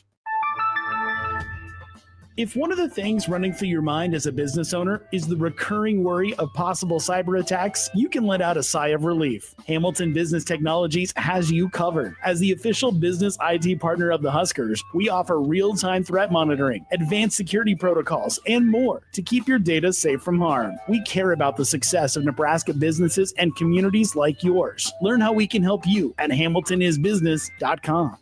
If one of the things running through your mind as a business owner is the recurring worry of possible cyber attacks, you can let out a sigh of relief. Hamilton Business Technologies has you covered. As the official business IT partner of the Huskers, we offer real-time threat monitoring, advanced security protocols, and more to keep your data safe from harm. We care about the success of Nebraska businesses and communities like yours. Learn how we can help you at hamiltonisbusiness.com.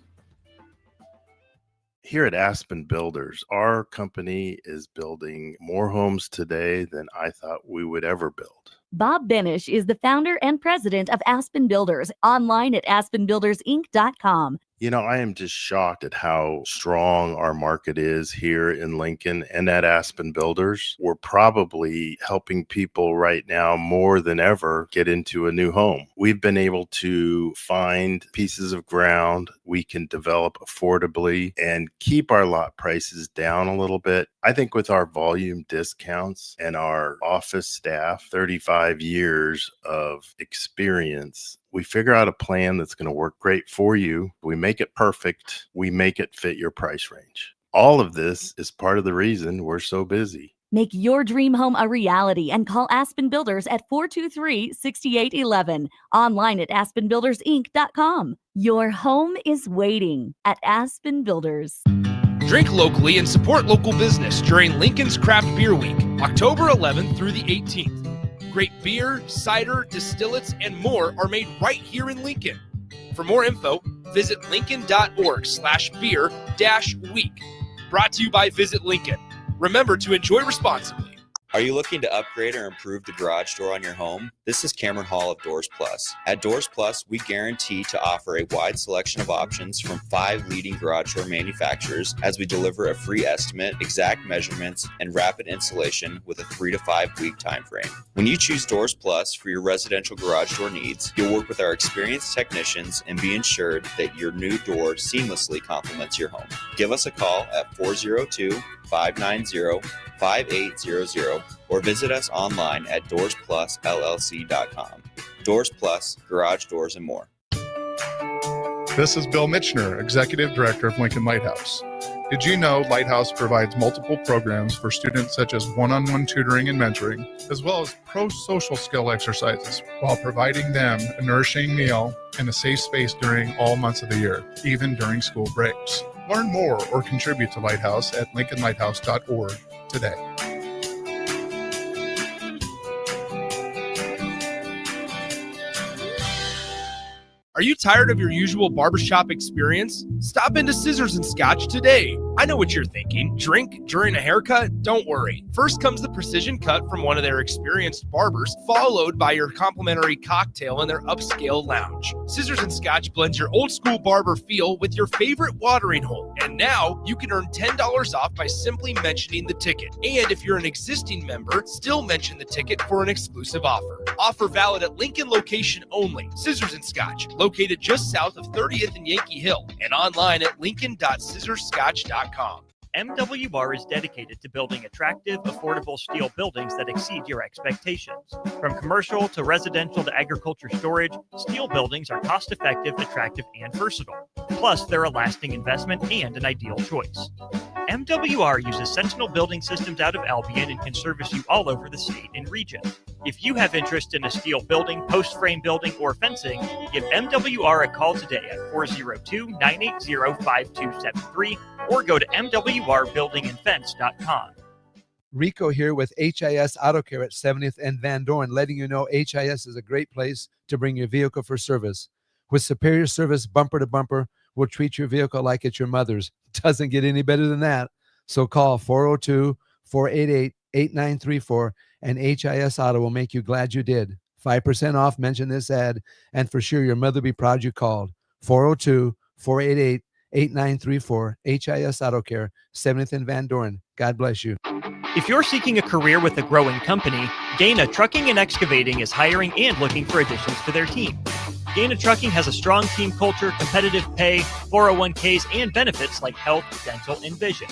Here at Aspen Builders, our company is building more homes today than I thought we would ever build. Bob Benish is the founder and president of Aspen Builders, online at aspenbuildersinc.com. You know, I am just shocked at how strong our market is here in Lincoln and at Aspen Builders. We're probably helping people right now more than ever get into a new home. We've been able to find pieces of ground we can develop affordably and keep our lot prices down a little bit. I think with our volume discounts and our office staff, 35 years of experience, we figure out a plan that's going to work great for you. We make it perfect. We make it fit your price range. All of this is part of the reason we're so busy. Make your dream home a reality and call Aspen Builders at 423-6811. Online at aspenbuildersinc.com. Your home is waiting at Aspen Builders. Drink locally and support local business during Lincoln's Craft Beer Week, October 11th through the 18th. Great beer, cider, distillates, and more are made right here in Lincoln. For more info, visit lincoln.org/beer-week. Brought to you by Visit Lincoln. Remember to enjoy responsibly. Are you looking to upgrade or improve the garage door on your home? This is Cameron Hall of Doors Plus. At Doors Plus, we guarantee to offer a wide selection of options from 5 leading garage door manufacturers as we deliver a free estimate, exact measurements, and rapid installation with a 3 to 5 week time frame. When you choose Doors Plus for your residential garage door needs, you'll work with our experienced technicians and be ensured that your new door seamlessly complements your home. Give us a call at 402-590-5800 or visit us online at doorsplusllc.com. Doors Plus, garage doors, and more. This is Bill Mitchner, Executive Director of Lincoln Lighthouse. Did you know Lighthouse provides multiple programs for students such as one-on-one tutoring and mentoring, as well as pro-social skill exercises, while providing them a nourishing meal and a safe space during all months of the year, even during school breaks? Learn more or contribute to Lighthouse at lincolnlighthouse.org today. Are you tired of your usual barbershop experience? Stop into Scissors and Scotch today. I know what you're thinking. Drink during a haircut? Don't worry. First comes the precision cut from one of their experienced barbers, followed by your complimentary cocktail in their upscale lounge. Scissors and Scotch blends your old school barber feel with your favorite watering hole. And now you can earn $10 off by simply mentioning the ticket. And if you're an existing member, still mention the ticket for an exclusive offer. Offer valid at Lincoln location only. Scissors and Scotch, located just south of 30th and Yankee Hill, and online at lincoln.scissorscotch.com. MWR is dedicated to building attractive, affordable steel buildings that exceed your expectations. From commercial to residential to agriculture storage, steel buildings are cost-effective, attractive, and versatile. Plus, they're a lasting investment and an ideal choice. MWR uses Sentinel Building Systems out of Albion and can service you all over the state and region. If you have interest in a steel building, post-frame building, or fencing, give MWR a call today at 402-980-5273 or go to mwrbuildingandfence.com. Rico here with HIS Auto Care at 70th and Van Dorn, letting you know HIS is a great place to bring your vehicle for service. With superior service, bumper to bumper, we'll treat your vehicle like it's your mother's. Doesn't get any better than that. So call 402-488-8934 and HIS Auto will make you glad you did. 5% off, mention this ad, and for sure your mother will be proud you called. 402-488-8934, HIS Auto Care, 70th and Van Dorn. God bless you. If you're seeking a career with a growing company, Gaina Trucking and Excavating is hiring and looking for additions to their team. Gaina Trucking has a strong team culture, competitive pay, 401ks, and benefits like health, dental, and vision.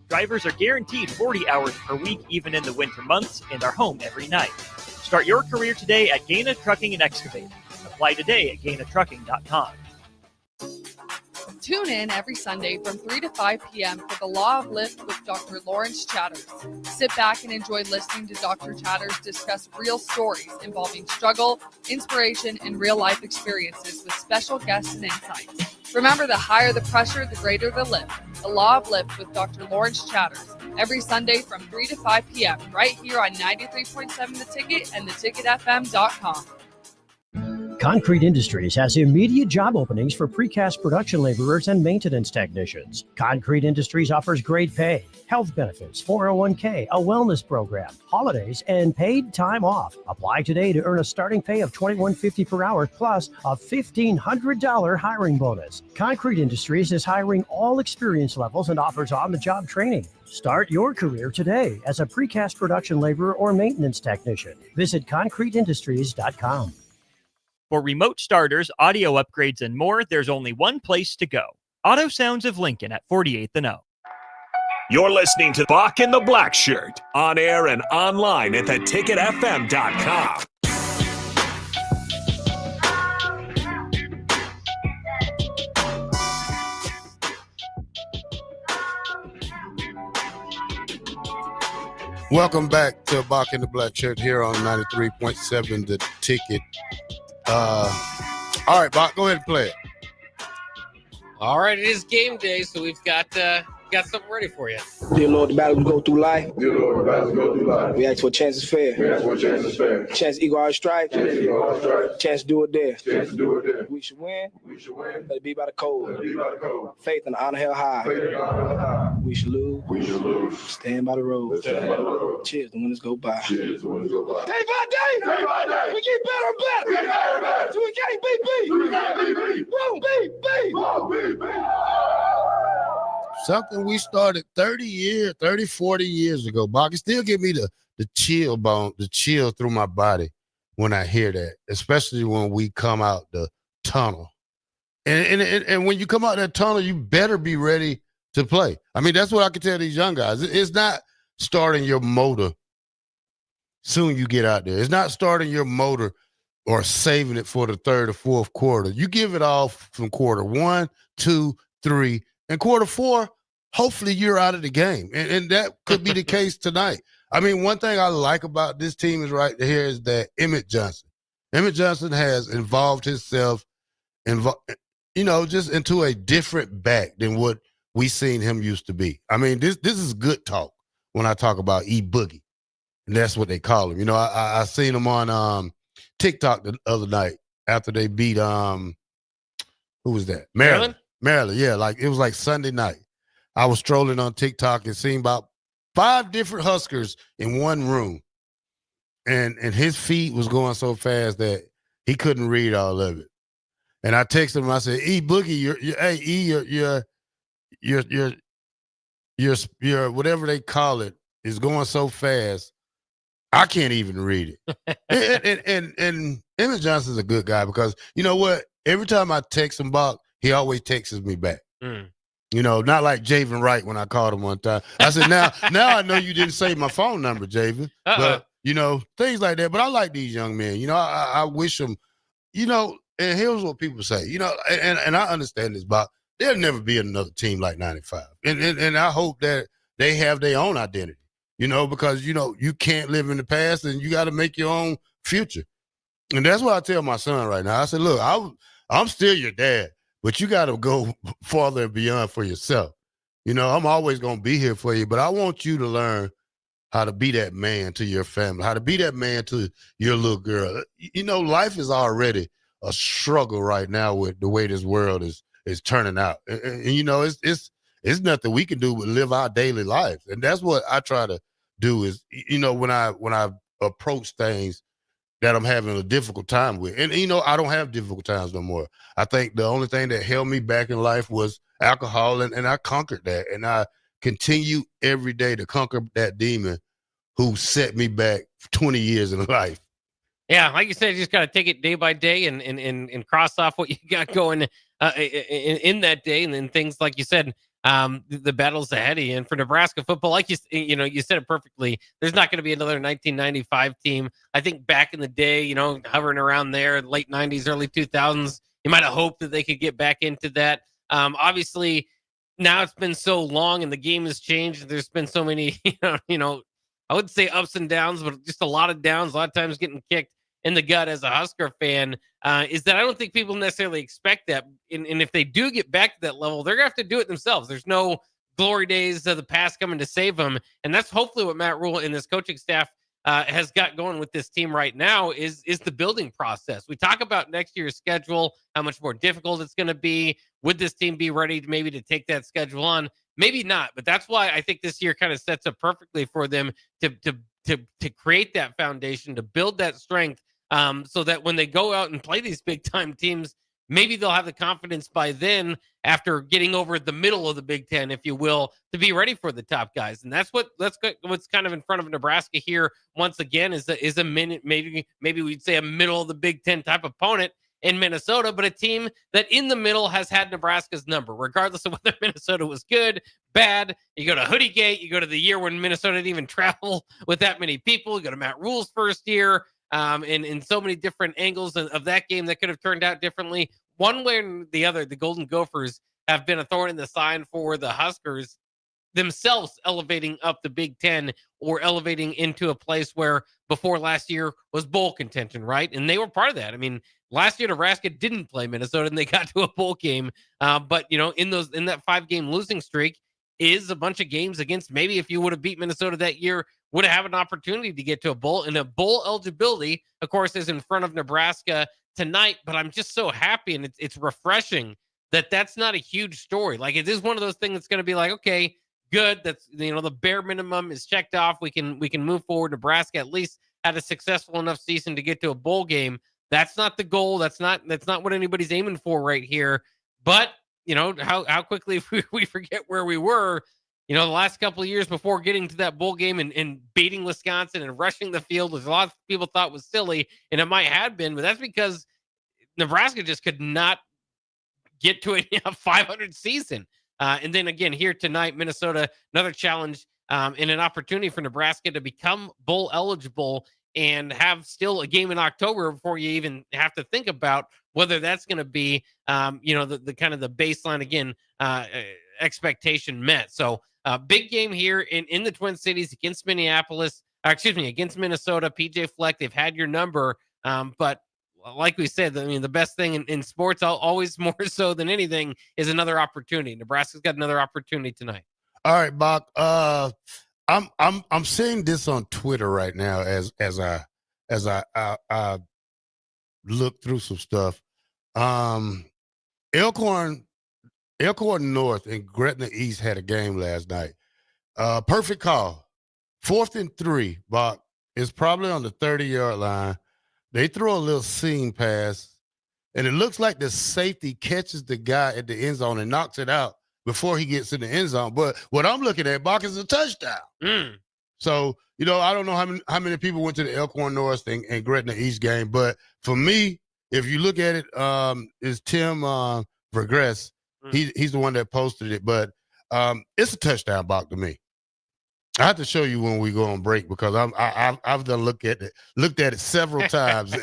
Drivers are guaranteed 40 hours per week, even in the winter months, and are home every night. Start your career today at Gaina Trucking and Excavating. Apply today at gainatrucking.com. Tune in every Sunday from 3 to 5 p.m. for The Law of Lift with Dr. Lawrence Chatters. Sit back and enjoy listening to Dr. Chatters discuss real stories involving struggle, inspiration, and real-life experiences with special guests and insights. Remember, the higher the pressure, the greater the lift. The Law of Lift with Dr. Lawrence Chatters. Every Sunday from 3 to 5 p.m. right here on 93.7 The Ticket and theticketfm.com. Concrete Industries has immediate job openings for precast production laborers and maintenance technicians. Concrete Industries offers great pay, health benefits, 401k, a wellness program, holidays, and paid time off. Apply today to earn a starting pay of $21.50 per hour plus a $1,500 hiring bonus. Concrete Industries is hiring all experience levels and offers on-the-job training. Start your career today as a precast production laborer or maintenance technician. Visit concreteindustries.com. For remote starters, audio upgrades, and more, there's only one place to go. Auto Sounds of Lincoln at 48th and O. You're listening to Bock and the Blackshirt, on air and online at theticketfm.com. Welcome back to Bock and the Blackshirt here on 93.7 The Ticket. All right, Bock, go ahead and play it. All right, it is game day, so we've got got something ready for you. Dear Lord, the battles we go through life. We ask for a chance is fair. Chance to equal our strife. Chance to do it there. We should win. Let it be by the code. Faith and honor held high. We should lose. Stand by the road. Cheers, the winners go by. Day by day, we get better and better. So we can't beat. Won't beat. Something we started 40 years ago, Bock. It still give me the chill through my body when I hear that, especially when we come out the tunnel. And when you come out that tunnel, you better be ready to play. I mean, that's what I can tell these young guys. It's not starting your motor soon you get out there. It's not starting your motor or saving it for the third or fourth quarter. You give it all from quarter 1, 2, 3, and quarter 4, hopefully you're out of the game. And that could be the case tonight. I mean, one thing I like about this team is right here is that Emmett Johnson has involved himself, just into a different back than what we seen him used to be. I mean, this is good talk when I talk about E-Boogie. And that's what they call him. I seen him on TikTok the other night after they beat who was that? Maryland, yeah. It was like Sunday night. I was strolling on TikTok and seeing about 5 different Huskers in one room. And his feet was going so fast that he couldn't read all of it. And I texted him, I said, E-Boogie, your whatever they call it is going so fast, I can't even read it. and Emmett Johnson's a good guy because you know what? Every time I text him Bock, he always texts me back. Not like Javen Wright when I called him one time. I said, now I know you didn't save my phone number, Javen. But, things like that. But I like these young men. I wish them, and here's what people say, and I understand this, Bock. There'll never be another team like 95. And I hope that they have their own identity, because, you can't live in the past and you got to make your own future. And that's what I tell my son right now. I said, look, I'm still your dad, but you got to go farther and beyond for yourself. I'm always going to be here for you, but I want you to learn how to be that man to your family, how to be that man to your little girl. Life is already a struggle right now with the way this world is turning out. And it's nothing we can do but live our daily lives. And that's what I try to do is, when I approach things that I'm having a difficult time with. And, I don't have difficult times no more. I think the only thing that held me back in life was alcohol, and I conquered that. And I continue every day to conquer that demon who set me back 20 years in life. Yeah, like you said, you just got to take it day by day and cross off what you got going in that day. And then things, like you said, the battles ahead of you. And for Nebraska football, like you said it perfectly, there's not going to be another 1995 team. I think back in the day, hovering around there, late 90s, early 2000s, you might have hoped that they could get back into that. Obviously, now it's been so long and the game has changed. There's been so many, I wouldn't say ups and downs, but just a lot of downs, a lot of times getting kicked in the gut as a Husker fan, is that I don't think people necessarily expect that. And if they do get back to that level, they're going to have to do it themselves. There's no glory days of the past coming to save them. And that's hopefully what Matt Rule and this coaching staff has got going with this team right now is the building process. We talk about next year's schedule, how much more difficult it's going to be. Would this team be ready to take that schedule on? Maybe not, but that's why I think this year kind of sets up perfectly for them to create that foundation, to build that strength, so that when they go out and play these big time teams, maybe they'll have the confidence by then, after getting over the middle of the Big Ten, if you will, to be ready for the top guys. And that's what's kind of in front of Nebraska here. Once again, is a minute, maybe we'd say a middle of the Big Ten type opponent in Minnesota, but a team that in the middle has had Nebraska's number, regardless of whether Minnesota was good, bad. You go to Hoodiegate, you go to the year when Minnesota didn't even travel with that many people. You go to Matt Rule's first year, and in so many different angles of that game that could have turned out differently. One way or the other, the Golden Gophers have been a thorn in the side for the Huskers themselves, elevating up the Big Ten or elevating into a place where before last year was bowl contention, right? And they were part of that. I mean, last year Nebraska didn't play Minnesota and they got to a bowl game. But in that 5-game losing streak, is a bunch of games against, maybe if you would have beat Minnesota that year, would have an opportunity to get to a bowl. And a bowl eligibility, of course, is in front of Nebraska tonight. But I'm just so happy, and it's refreshing that that's not a huge story. Like, it is one of those things that's going to be like, okay, good. That's, the bare minimum is checked off. We can move forward. Nebraska at least had a successful enough season to get to a bowl game. That's not the goal. That's not what anybody's aiming for right here. But how quickly we forget where we were, the last couple of years before getting to that bowl game and beating Wisconsin and rushing the field, which a lot of people thought was silly, and it might have been, but that's because Nebraska just could not get to a 500 season. And then again, here tonight, Minnesota, another challenge and an opportunity for Nebraska to become bowl eligible and have still a game in October before you even have to think about whether that's going to be, the kind of the baseline, again, expectation met. So big game here in the Twin Cities against against Minnesota. PJ Fleck, they've had your number. But like we said, the best thing in sports, always more so than anything, is another opportunity. Nebraska's got another opportunity tonight. All right, Bock. I'm seeing this on Twitter right now as I look through some stuff. Elkhorn North and Gretna East had a game last night. Perfect call. 4th and 3, Bock. It's probably on the 30-yard line. They throw a little seam pass, and it looks like the safety catches the guy at the end zone and knocks it out before he gets in the end zone. But what I'm looking at, Bock, is a touchdown. So, I don't know how many people went to the Elkhorn North and Gretna East game, but for me, if you look at it, is Tim Vergress. He's the one that posted it, but it's a touchdown, Bock, to me. I have to show you when we go on break because I've done looked at it several times,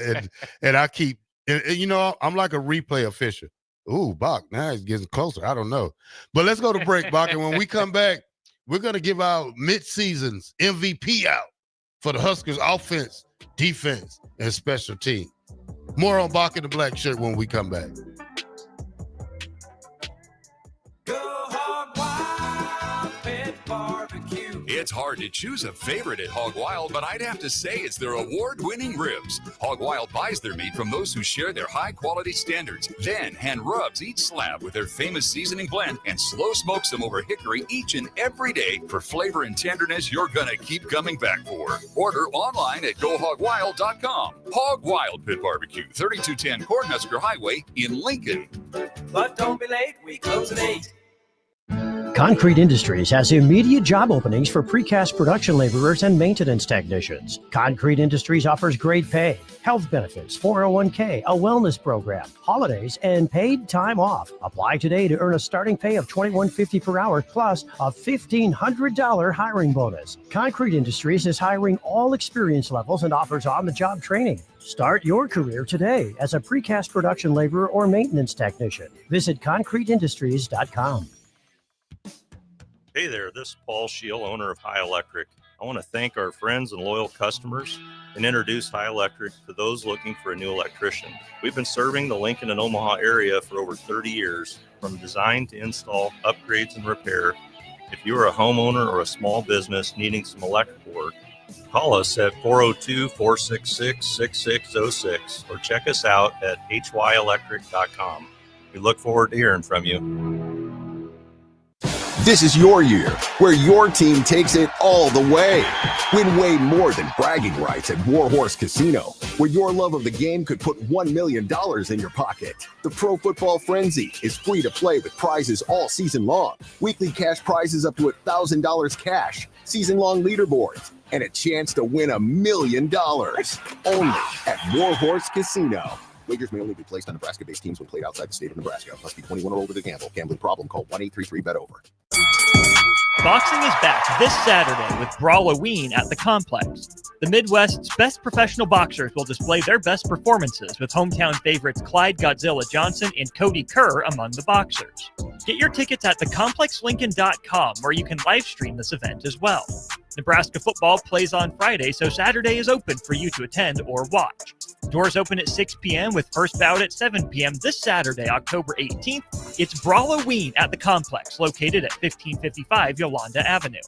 and I keep I'm like a replay official. Ooh, Bock, now he's getting closer. I don't know, but let's go to break, Bock, and when we come back, we're gonna give our mid-season's MVP out for the Huskers offense, defense, and special team. More on Bock and the Black Shirt when we come back. It's hard to choose a favorite at Hog Wild, but I'd have to say it's their award-winning ribs. Hog Wild buys their meat from those who share their high-quality standards, then hand rubs each slab with their famous seasoning blend and slow smokes them over hickory each and every day for flavor and tenderness you're gonna keep coming back for. Order online at GoHogWild.com. Hog Wild Pit Barbecue, 3210 Cornhusker Highway in Lincoln. But don't be late, we close at 8. Concrete Industries has immediate job openings for precast production laborers and maintenance technicians. Concrete Industries offers great pay, health benefits, 401k, a wellness program, holidays, and paid time off. Apply today to earn a starting pay of $21.50 per hour plus a $1,500 hiring bonus. Concrete Industries is hiring all experience levels and offers on-the-job training. Start your career today as a precast production laborer or maintenance technician. Visit concreteindustries.com. Hey there, this is Paul Scheel, owner of High Electric. I want to thank our friends and loyal customers and introduce High Electric to those looking for a new electrician. We've been serving the Lincoln and Omaha area for over 30 years, from design to install, upgrades, and repair. If you are a homeowner or a small business needing some electrical work, call us at 402-466-6606 or check us out at hyelectric.com. We look forward to hearing from you. This is your year, where your team takes it all the way. Win way more than bragging rights at Warhorse Casino, where your love of the game could put $1 million in your pocket. The Pro Football Frenzy is free to play with prizes all season long. Weekly cash prizes up to $1,000 cash, season-long leaderboards, and a chance to win $1 million. Only at Warhorse Casino. Wagers may only be placed on Nebraska-based teams when played outside the state of Nebraska. Must be 21 or older to gamble. Gambling problem? Call 1-833-BET-OVER. Boxing is back this Saturday with Brawloween at the Complex. The Midwest's best professional boxers will display their best performances with hometown favorites Clyde Godzilla Johnson and Cody Kerr among the boxers. Get your tickets at thecomplexlincoln.com, where you can live stream this event as well. Nebraska football plays on Friday, so Saturday is open for you to attend or watch. Doors open at 6 p.m. with first bout at 7 p.m. this Saturday, October 18th. It's Brawloween at the complex, located at 1555 Yolanda Avenue.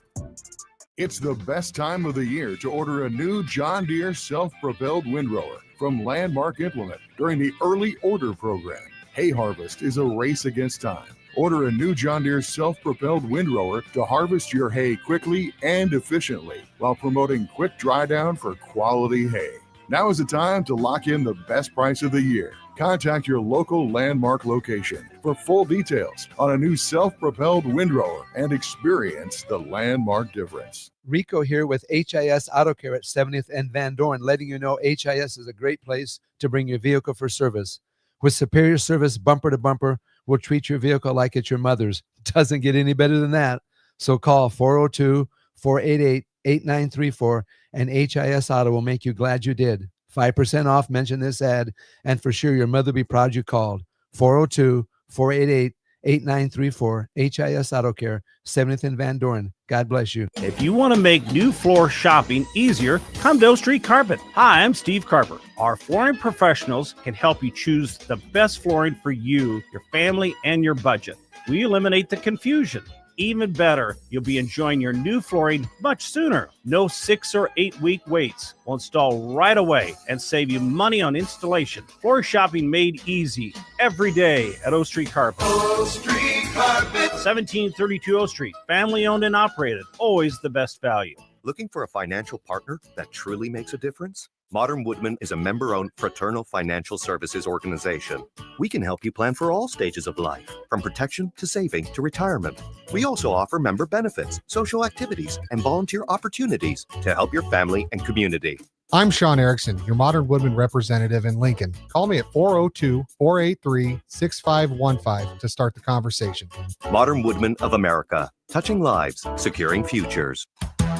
It's the best time of the year to order a new John Deere self-propelled windrower from Landmark Implement during the early order program. Hay harvest is a race against time. Order a new John Deere self-propelled windrower to harvest your hay quickly and efficiently while promoting quick dry down for quality hay. Now is the time to lock in the best price of the year. Contact your local Landmark location for full details on a new self-propelled windrower and experience the Landmark difference. Rico here with HIS Auto Care at 70th and Van Dorn, letting you know HIS is a great place to bring your vehicle for service. With superior service bumper to bumper, we'll treat your vehicle like it's your mother's. Doesn't get any better than that. So call 402-488-8934 and HIS Auto will make you glad you did. 5% off, mention this ad, and for sure your mother will be proud you called. 402-488-8934, HIS Auto Care, 70th and Van Dorn. God bless you. If you want to make new floor shopping easier, come to O Street Carpet. Hi, I'm Steve Carper. Our flooring professionals can help you choose the best flooring for you, your family, and your budget. We eliminate the confusion. Even better, you'll be enjoying your new flooring much sooner. No 6 or 8 week waits. We'll install right away and save you money on installation. Floor shopping made easy every day at O Street Carpet. O Street Carpet. 1732 O Street. Family owned and operated. Always the best value. Looking for a financial partner that truly makes a difference? Modern Woodman is a member-owned fraternal financial services organization. We can help you plan for all stages of life, from protection to saving to retirement. We also offer member benefits, social activities, and volunteer opportunities to help your family and community. I'm Sean Erickson, your Modern Woodman representative in Lincoln. Call me at 402-483-6515 to start the conversation. Modern Woodman of America, touching lives, securing futures.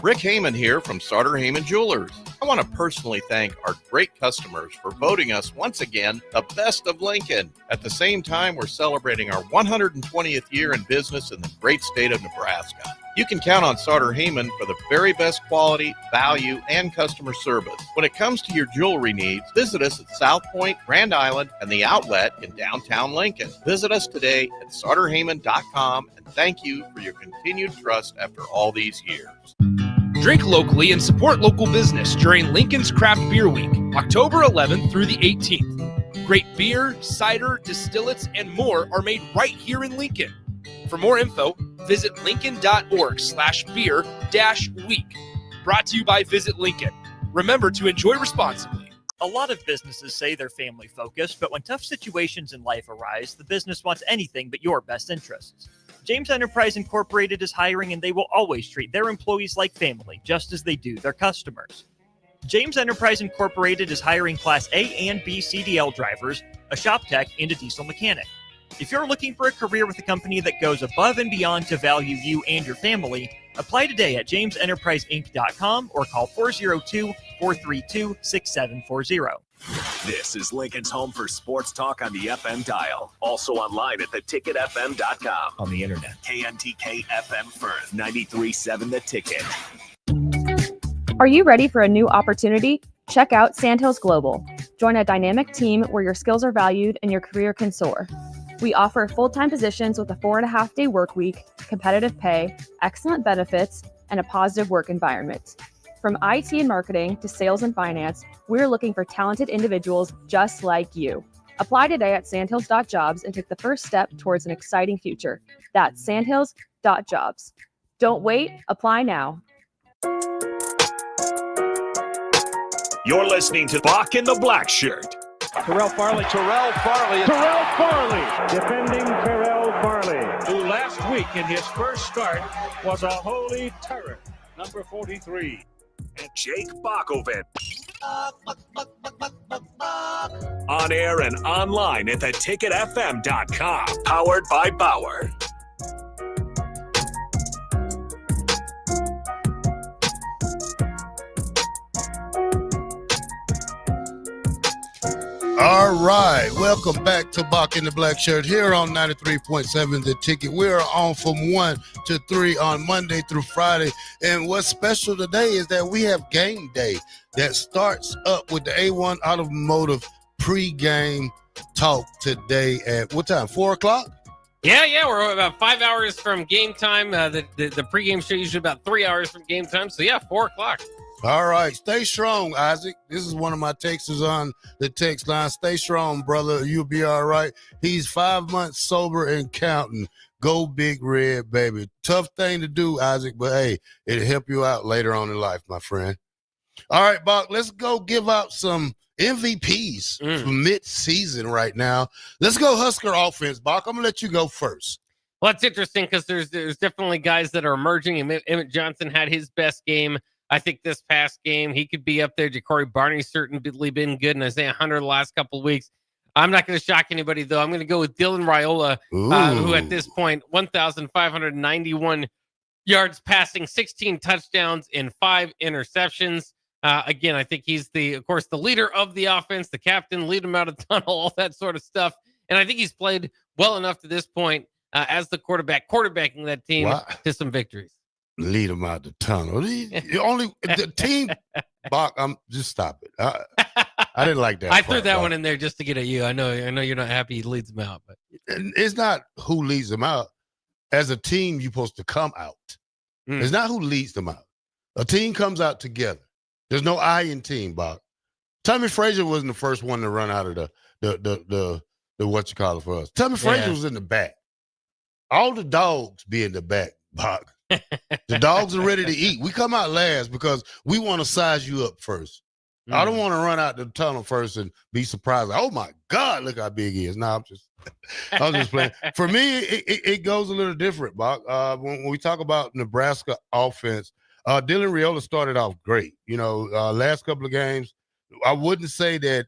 Rick Heyman here from Sartor Heyman Jewelers. I want to personally thank our great customers for voting us once again the best of Lincoln. At the same time, we're celebrating our 120th year in business in the great state of Nebraska. You can count on Sartor Heyman for the very best quality, value, and customer service. When it comes to your jewelry needs, visit us at South Point, Grand Island, and the Outlet in downtown Lincoln. Visit us today at sartorheyman.com, and thank you for your continued trust after all these years. Drink locally and support local business during Lincoln's Craft Beer Week, October 11th through the 18th. Great beer, cider, distillates, and more are made right here in Lincoln. For more info, visit lincoln.org/beer-week. Brought to you by Visit Lincoln. Remember to enjoy responsibly. A lot of businesses say they're family focused, but when tough situations in life arise, the business wants anything but your best interests. James Enterprise Incorporated is hiring, and they will always treat their employees like family, just as they do their customers. James Enterprise Incorporated is hiring Class A and B CDL drivers, a shop tech, and a diesel mechanic. If you're looking for a career with a company that goes above and beyond to value you and your family, apply today at jamesenterpriseinc.com or call 402-432-6740. This is Lincoln's home for sports talk on the FM dial. Also online at theticketfm.com. On the internet. KNTK FM Firth, 93.7 The Ticket. Are you ready for a new opportunity? Check out Sandhills Global. Join a dynamic team where your skills are valued and your career can soar. We offer full-time positions with a 4.5-day work week, competitive pay, excellent benefits, and a positive work environment. From IT and marketing to sales and finance, we're looking for talented individuals just like you. Apply today at sandhills.jobs and take the first step towards an exciting future. That's sandhills.jobs. Don't wait, apply now. You're listening to Bock and the Blackshirt. Terrell Farley. Defending Terrell Farley, who last week in his first start was a holy terror. Number 43. And Jake Bockoven. On air and online at theticketfm.com. Powered by Bauer. All right, welcome back to Bock in the Blackshirt here on 93.7 The Ticket. We're on from 1 to 3 on Monday through Friday. And what's special today is that we have game day that starts up with the A1 Automotive pregame talk today at what time? 4 o'clock? Yeah, we're about 5 hours from game time. The pregame show usually about 3 hours from game time. So, 4 o'clock. All right. Stay strong, Isaac. This is one of my texters on the text line. Stay strong, brother. You'll be all right. He's 5 months sober and counting. Go Big Red, baby. Tough thing to do, Isaac, but, hey, it'll help you out later on in life, my friend. All right, Bock, let's go give out some MVPs for mid-season right now. Let's go Husker offense, Bock. I'm going to let you go first. Well, it's interesting because there's definitely guys that are emerging. Emmett Johnson had his best game, I think, this past game. He could be up there. Ja'Cory Barney's certainly been good, and Isaiah Hunter the last couple of weeks. I'm not going to shock anybody, though. I'm going to go with Dylan Raiola, who at this point, 1,591 yards passing, 16 touchdowns, and 5 interceptions. Again, I think he's of course, the leader of the offense, the captain, lead him out of tunnel, all that sort of stuff. And I think he's played well enough to this point as the quarterbacking that team to some victories. Lead him out the tunnel. The team, Bock, just stop it. I didn't like that. I threw that one in there just to get at you. I know you're not happy he leads them out, but it's not who leads them out. As a team, you're supposed to come out. It's not who leads them out. A team comes out together. There's no I in team, Bock. Tommy Frazier wasn't the first one to run out of the what you call it for us. Tommy Frazier was in the back. All the dogs be in the back, Bock. The dogs are ready to eat. We come out last because we want to size you up first. I don't want to run out the tunnel first and be surprised. Like, oh my God, look how big he is. No, I'm just playing. For me, it goes a little different, Bock. When we talk about Nebraska offense, Dylan Raiola started off great. Last couple of games, I wouldn't say that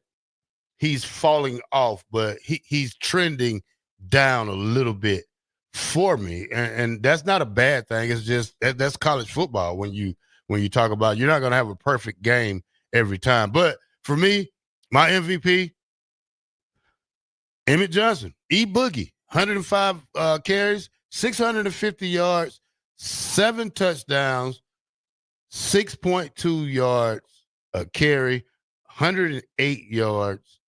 he's falling off, but he's trending down a little bit for me, and that's not a bad thing. It's just that's college football. When you talk about, you're not going to have a perfect game every time. But for me, my MVP, Emmett Johnson, E-Boogie, 105 carries, 650 yards, 7 touchdowns, 6.2 yards a carry, 108 yards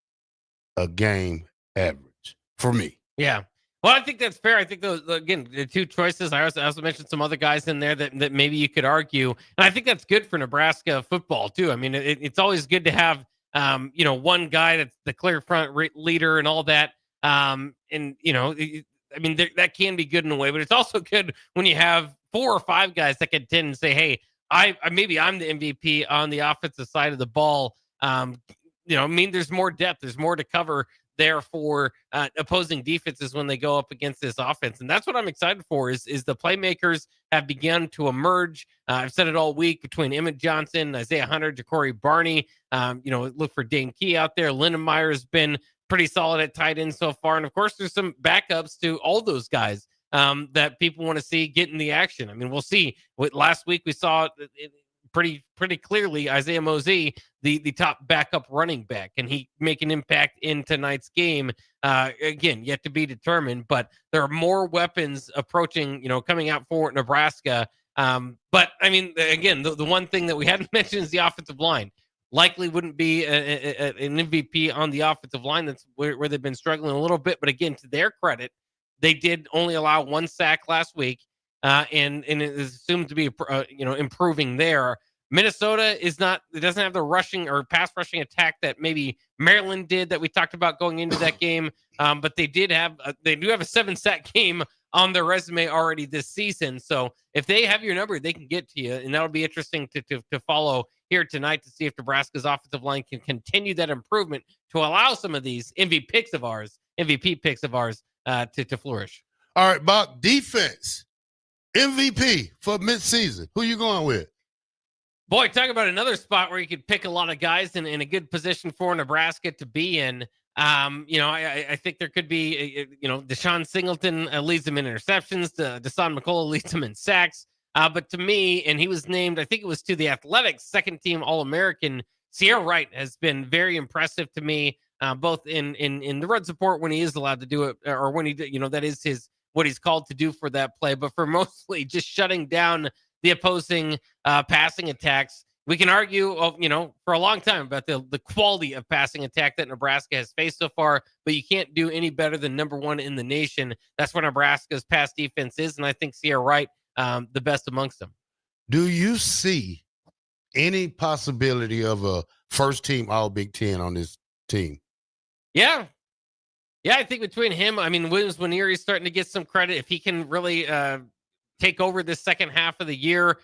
a game average for me. Yeah. Well, I think that's fair. I think those, again, the two choices. I also mentioned some other guys in there that maybe you could argue. And I think that's good for Nebraska football, too. I mean, it's always good to have, one guy that's the clear front leader and all that. That can be good in a way, but it's also good when you have 4 or 5 guys that can tend and say, hey, maybe I'm the MVP on the offensive side of the ball. There's more depth. There's more to cover there for opposing defenses when they go up against this offense. And that's what I'm excited for is the playmakers have begun to emerge. I've said it all week between Emmett Johnson, Isaiah Hunter, Ja'Cory Barney. Look for Dane Key out there. Lindenmeyer has been pretty solid at tight end so far. And of course, there's some backups to all those guys that people want to see get in the action. I mean, we'll see. Last week we saw pretty clearly Isaiah Mosey, the top backup running back. Can he make an impact in tonight's game? Again, yet to be determined, but there are more weapons approaching, coming out for Nebraska. But I mean, again, the one thing that we hadn't mentioned is the offensive line. Likely wouldn't be an MVP on the offensive line. That's where they've been struggling a little bit. But again, to their credit, they did only allow 1 sack last week. And it is assumed to be, improving there. Minnesota doesn't have the rushing or pass rushing attack that maybe Maryland did that we talked about going into that game. But they do have a 7-sack game on their resume already this season. So if they have your number, they can get to you. And that'll be interesting to follow here tonight to see if Nebraska's offensive line can continue that improvement to allow some of these MVP picks of ours to flourish. All right, Bock, defense. MVP for midseason. Who you going with? Boy, talk about another spot where you could pick a lot of guys in a good position for Nebraska to be in. I think there could be, Deshaun Singleton leads them in interceptions. Deshaun McCullough leads them in sacks. But to me, and he was named, I think it was to the Athletics second-team All-American, Sierra Wright has been very impressive to me. both in the run support when he is allowed to do it, or when he, that is what he's called to do for that play. But for mostly just shutting down the opposing passing attacks. We can argue, for a long time about the quality of passing attack that Nebraska has faced so far, but you can't do any better than number one in the nation. That's where Nebraska's pass defense is, and I think Sierra Wright, the best amongst them. Do you see any possibility of a first-team All-Big Ten on this team? Yeah. Yeah, I think between him, Williams Nwaneri is starting to get some credit. If he can really take over this second half of the year,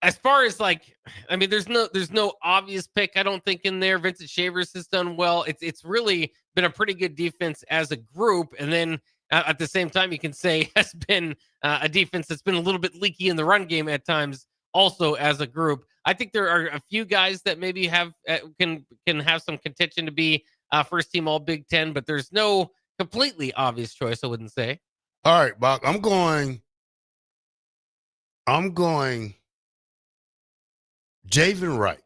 as far as there's no obvious pick, I don't think, in there. Vincent Shavers has done well. It's really been a pretty good defense as a group. And then at the same time, you can say has been a defense that's been a little bit leaky in the run game at times also as a group. I think there are a few guys that maybe have can have some contention to be first team All Big Ten, but there's no completely obvious choice, I wouldn't say. All right, Bock, I'm going Javen Wright,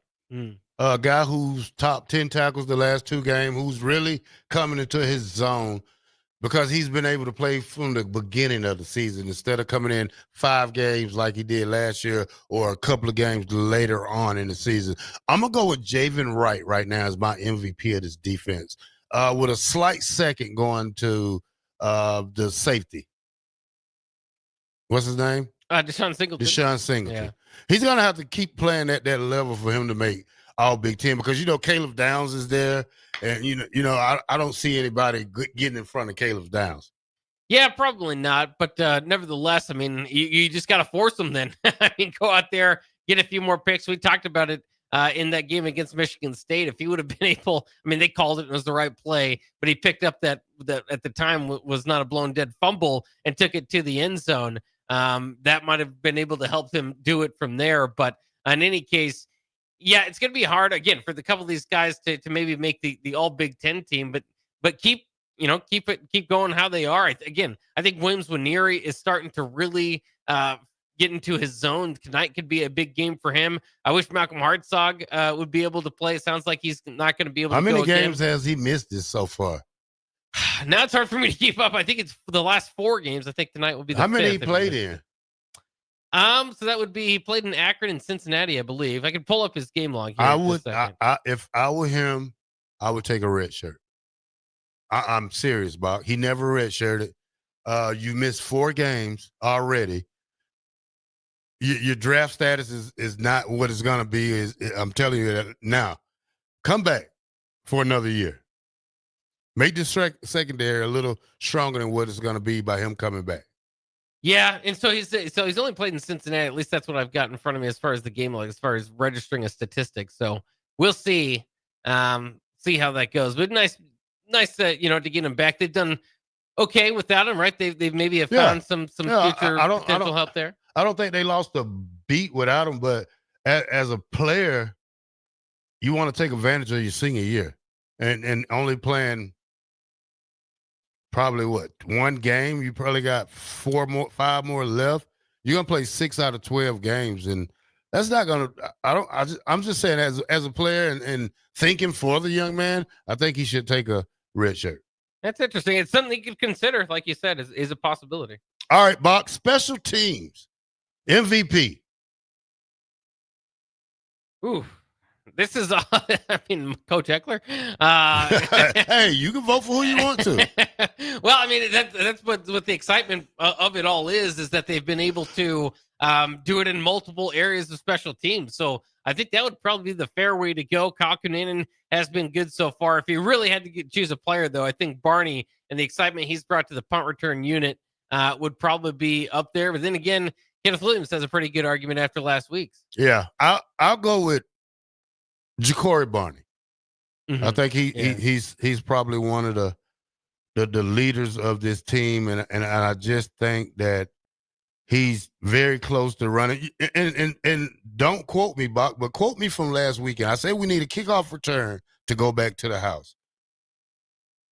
a guy who's top 10 tackles the last 2 games, who's really coming into his zone because he's been able to play from the beginning of the season instead of coming in 5 games like he did last year or a couple of games later on in the season. I'm going to go with Javen Wright right now as my MVP of this defense, with a slight second going to the safety. What's his name? Deshaun Singleton. Deshaun Singleton. Yeah. He's going to have to keep playing at that level for him to make All Big Ten because, Caleb Downs is there. And, I don't see anybody getting in front of Caleb Downs. Yeah, probably not. But nevertheless, you just got to force them then. Go out there, get a few more picks. We talked about it in that game against Michigan State. If he would have been able, they called it, and it was the right play, but he picked up that at the time was not a blown dead fumble and took it to the end zone. That might have been able to help him do it from there. But in any case, yeah, it's going to be hard again for the couple of these guys to maybe make the All Big Ten team, but keep going how they are. I think Williams Nwaneri is starting to really get into his zone. Tonight could be a big game for him. I wish Malcolm Hartzog would be able to play. It sounds like he's not going to be able to. How many games has he missed this so far? Now it's hard for me to keep up. I think it's the last 4 games. I think tonight will be the How many 5th, he played in? So that would be, he played in Akron and Cincinnati, I believe. I could pull up his game log here. I would, if I were him, I would take a red shirt. I'm serious, Bock. He never red shirted. You missed 4 games already. Your draft status is not what it's going to be. I'm telling you that now. Come back for another year. Make this secondary a little stronger than what it's going to be by him coming back. Yeah, and so he's only played in Cincinnati. At least that's what I've got in front of me as far as the game log, as far as registering a statistic. So we'll see how that goes. But nice to get him back. They've done okay without him, right? They've maybe have found some future potential help there. I don't think they lost a beat without him, but as a player, you want to take advantage of your senior year and only playing probably 1 game. You probably got 5 more left. You're gonna play 6 out of 12 games, and that's not gonna. I'm just saying as a player and thinking for the young man, I think he should take a red shirt. That's interesting. It's something you could consider, like you said, is a possibility. All right, Bock, special teams MVP. Ooh. This is, Coach Eckler. Hey, you can vote for who you want to. Well, that's what the excitement of it all is that they've been able to do it in multiple areas of special teams. So I think that would probably be the fair way to go. Kyle Kunanen has been good so far. If you really had to choose a player, though, I think Barney and the excitement he's brought to the punt return unit would probably be up there. But then again, Kenneth Williams has a pretty good argument after last week's. Yeah, I'll go with Ja'Cory Barney. Mm-hmm. I think he's probably one of the leaders of this team, and I just think that he's very close to running. And don't quote me, Bock, but quote me from last weekend. I said we need a kickoff return to go back to the house.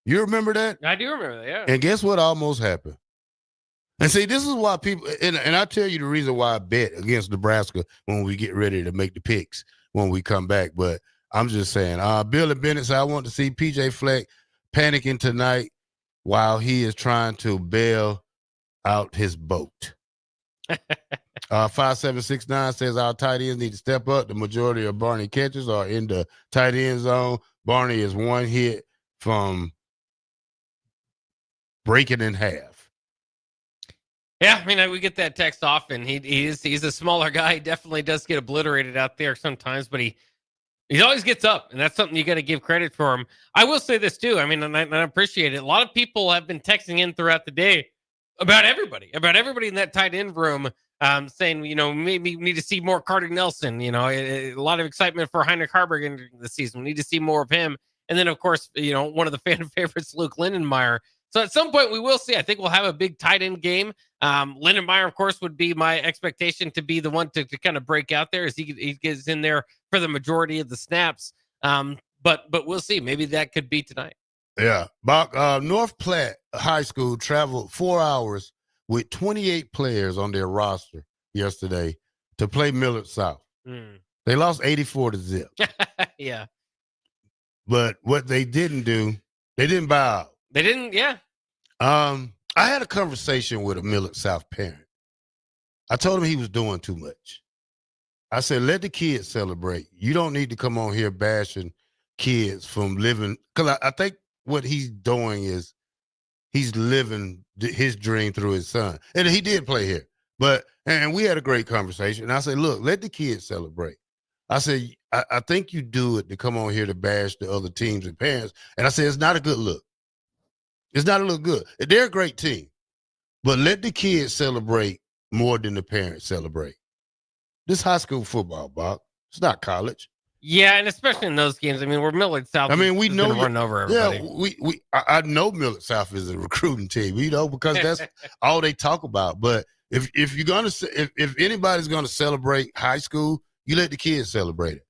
You remember that? I do remember that, yeah. And guess what almost happened? And see, this is why people, and I tell you the reason why I bet against Nebraska when we get ready to make the picks when we come back. But I'm just saying. Billy Bennett said, I want to see PJ Fleck panicking tonight while he is trying to bail out his boat. 5769 says our tight ends need to step up. The majority of Barney catches are in the tight end zone. Barney is one hit from breaking in half. Yeah, I mean, we get that text often. He's a smaller guy. He definitely does get obliterated out there sometimes, but he always gets up, and that's something you got to give credit for him. I will say this too. I mean, and I appreciate it. A lot of people have been texting in throughout the day about everybody in that tight end room, saying, maybe we need to see more Carter Nelson. A lot of excitement for Heinrich Harburg in the season. We need to see more of him. And then, of course, one of the fan favorites, Luke Lindenmeyer. So at some point we will see. I think we'll have a big tight end game. Lindenmeyer, of course, would be my expectation to be the one to kind of break out there as he gets in there for the majority of the snaps. But we'll see. Maybe that could be tonight. Yeah. Bock, North Platte High School traveled 4 hours with 28 players on their roster yesterday to play Millard South. They lost 84-0. Yeah. But what they didn't do, they didn't bow out. They didn't, yeah. I had a conversation with a Millard South parent. I told him he was doing too much. I said, let the kids celebrate. You don't need to come on here bashing kids from living. Because I think what he's doing is he's living his dream through his son. And he did play here. And we had a great conversation. And I said, look, let the kids celebrate. I said, I think you do it to come on here to bash the other teams and parents. And I said, it's not a good look. It's not a look good. They're a great team. But let the kids celebrate more than the parents celebrate. This high school football, Bob. It's not college. Yeah, and especially in those games. I mean, we're Millard South. I mean, we know run over everybody. Yeah, I know Millard South is a recruiting team, because that's all they talk about. But if you're gonna if anybody's gonna celebrate high school, you let the kids celebrate it.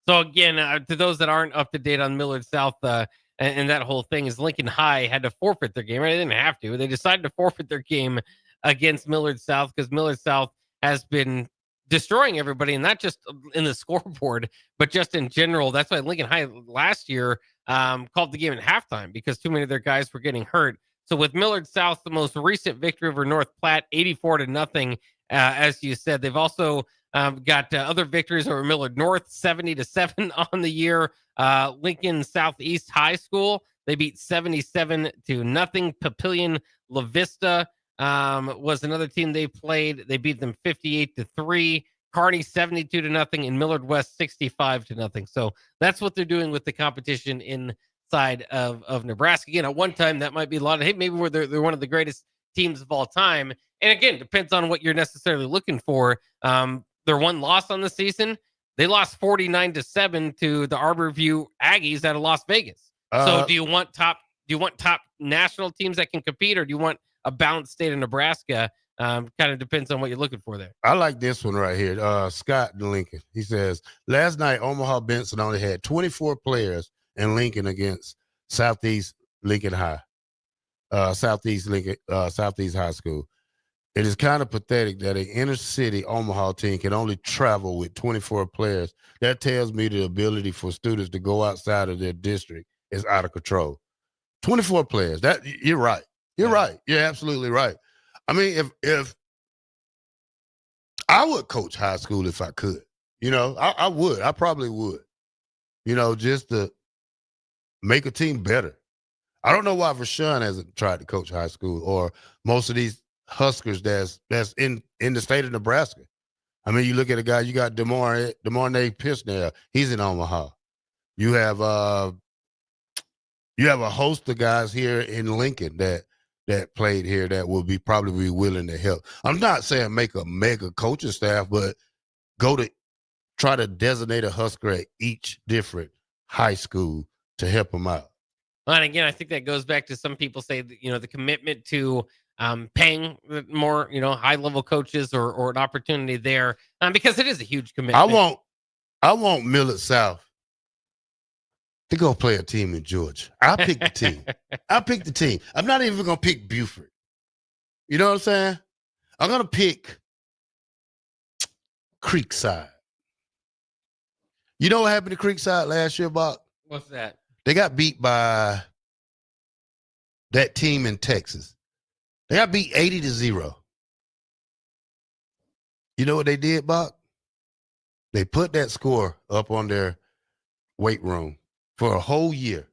So again, to those that aren't up to date on Millard South, and that whole thing is Lincoln High had to forfeit their game. Right? They didn't have to. They decided to forfeit their game against Millard South because Millard South has been destroying everybody, and not just in the scoreboard, but just in general. That's why Lincoln High last year called the game at halftime because too many of their guys were getting hurt. So with Millard South, the most recent victory over North Platte, 84-0, as you said. They've also got other victories over Millard North, 70-7 on the year. Lincoln Southeast High School, they beat 77-0. Papillion La Vista was another team they played. They beat them 58-3. Kearney 72-0, and Millard West 65-0. So that's what they're doing with the competition inside of Nebraska. Again, at one time that might be a lot of, hey, maybe they're one of the greatest teams of all time. And again, depends on what you're necessarily looking for. Their one loss on the season, they lost 49-7 to the Arborview Aggies out of Las Vegas. So do you want top national teams that can compete, or do you want a balanced state of Nebraska? Kind of depends on what you're looking for there. I like this one right here. Scott in Lincoln. He says, last night, Omaha Benson only had 24 players in Lincoln against Southeast Lincoln High. Southeast High School. It is kind of pathetic that an inner city Omaha team can only travel with 24 players. That tells me the ability for students to go outside of their district is out of control. 24 players. That you're right. You're right. You're absolutely right. I mean, if I would coach high school if I could, I would. I probably would, just to make a team better. I don't know why Rashawn hasn't tried to coach high school, or most of these Huskers that's in the state of Nebraska. I mean, you look at a guy, you got DeMornay Pisnell. He's in Omaha. You have a host of guys here in Lincoln that played here that will probably be willing to help. I'm not saying make a mega coaching staff, but try to designate a Husker at each different high school to help them out. And again, I think that goes back to some people say, the commitment to paying more, high-level coaches or an opportunity there, because it is a huge commitment. I want Millard South to go play a team in Georgia. I'll pick the team. I'll pick the team. I'm not even going to pick Buford. You know what I'm saying? I'm going to pick Creekside. You know what happened to Creekside last year, Bock? What's that? They got beat by that team in Texas. They got beat 80-0. You know what they did, Bock? They put that score up on their weight room for a whole year.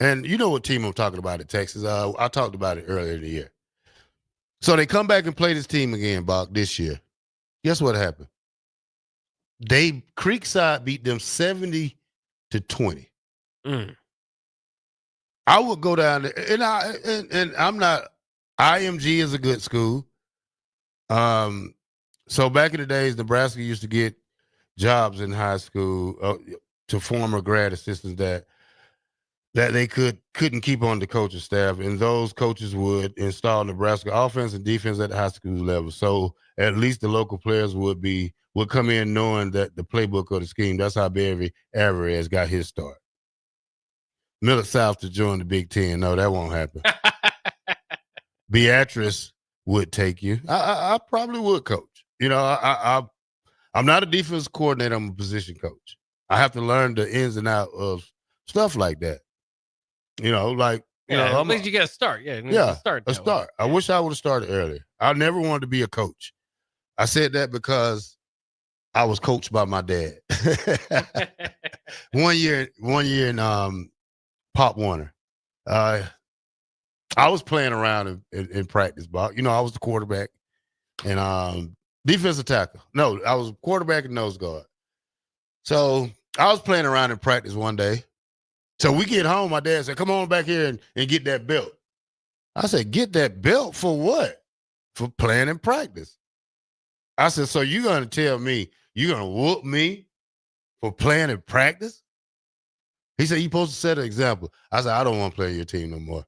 And you know what team I'm talking about at Texas. I talked about it earlier in the year. So they come back and play this team again, Bock, this year. Guess what happened? Creekside beat them 70-20. I would go down there, and I'm not. IMG is a good school. So back in the days, Nebraska used to get jobs in high school to former grad assistants that they couldn't keep on the coaching staff, and those coaches would install Nebraska offense and defense at the high school level. So at least the local players would come in knowing that the playbook or the scheme. That's how Barry Alvarez got his start. Miller South to join the Big Ten. No, that won't happen. Beatrice would take you. I probably would coach. You know, I'm not a defense coordinator. I'm a position coach. I have to learn the ins and outs of stuff like that. You know, like, at least you get a start. Yeah, a start. I wish I would have started earlier. I never wanted to be a coach. I said that because I was coached by my dad. one year in Pop Warner, I was playing around in practice, Bob. You know, I was the quarterback and defensive tackle. No, I was quarterback and nose guard. So I was playing around in practice one day. So we get home, my dad said, come on back here and get that belt. I said, get that belt for what? For playing in practice. I said, so you're going to tell me you're going to whoop me for playing in practice? He said, you're supposed to set an example. I said, I don't want to play your team no more.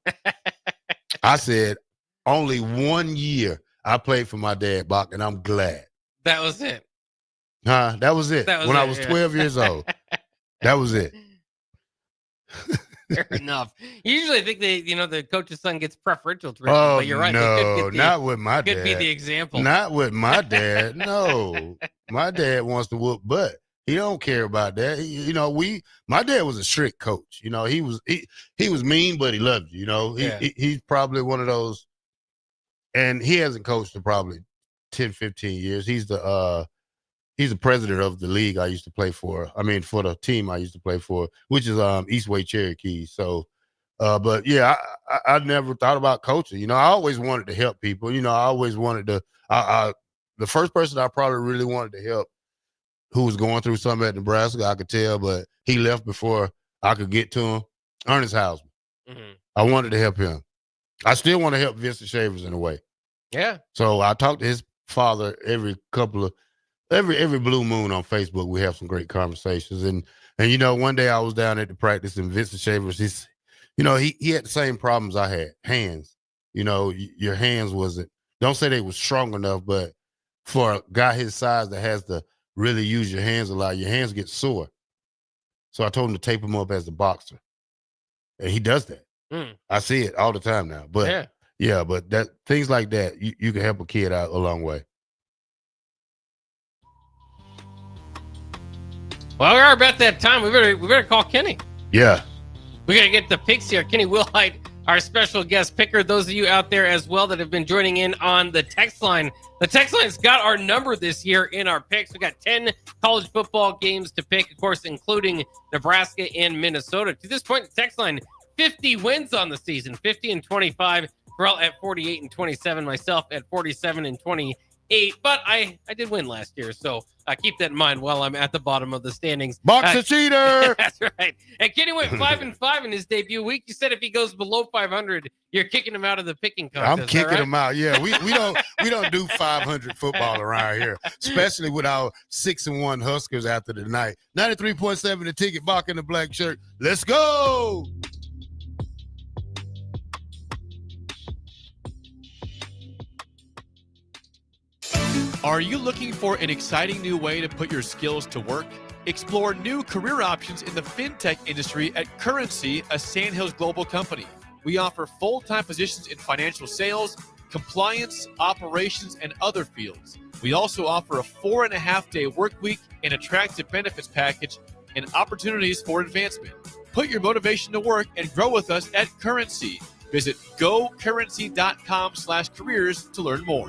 I said, only 1 year I played for my dad, Bock, and I'm glad. That was it. That was it. When I was 12 years old. That was it. Fair enough. Usually I think the coach's son gets preferential treatment, but you're right. No, not with my dad. Could be the example. Not with my dad. No. My dad wants to whoop butt. He don't care about that. My dad was a strict coach. You know, he was mean, but he loved you. You know, he's probably one of those, and he hasn't coached in probably 10, 15 years. He's the president of the league I used to play for. I mean, for the team I used to play for, which is Eastway Cherokee. So, but yeah, I never thought about coaching. You know, I always wanted to help people. You know, I always wanted to. The first person I probably really wanted to help, who was going through something at Nebraska, I could tell, but he left before I could get to him. Ernest Hausman. Mm-hmm. I wanted to help him. I still want to help Vincent Shavers in a way. Yeah. So I talked to his father every blue moon on Facebook. We have some great conversations. And you know, one day I was down at the practice and Vincent Shavers, he had the same problems I had. Hands. You know, your hands don't say they were strong enough, but for a guy his size that has to really use your hands a lot, your hands get sore. So I told him to tape him up as a boxer. And he does that. I see it all the time now. But but that things like that, you can help a kid out a long way. Well, we are about that time. We better call Kenny. Yeah. We got to get the picks here. Kenny Wilhite, our special guest picker. Those of you out there as well that have been joining in on the text line. The text line's got our number this year in our picks. We got 10 college football games to pick, of course, including Nebraska and Minnesota. To this point, the text line, 50 wins on the season, 50-25. Terrell at 48-27, myself at 47-28. But I did win last year, so keep that in mind while I'm at the bottom of the standings. Box a cheater. That's right. And Kenny went 5-5 in his debut week. You said if he goes below 500, you're kicking him out of the picking contest. I'm kicking him out. Yeah, we don't do 500 football around here, especially with our 6-1 Huskers after the night. 93.7 the ticket. Bock in the black shirt. Let's go. Are you looking for an exciting new way to put your skills to work? Explore new career options in the fintech industry at Currency, a Sandhills global company. We offer full-time positions in financial sales, compliance, operations, and other fields. We also offer a 4.5-day work week, an attractive benefits package, and opportunities for advancement. Put your motivation to work and grow with us at Currency. Visit gocurrency.com/careers to learn more.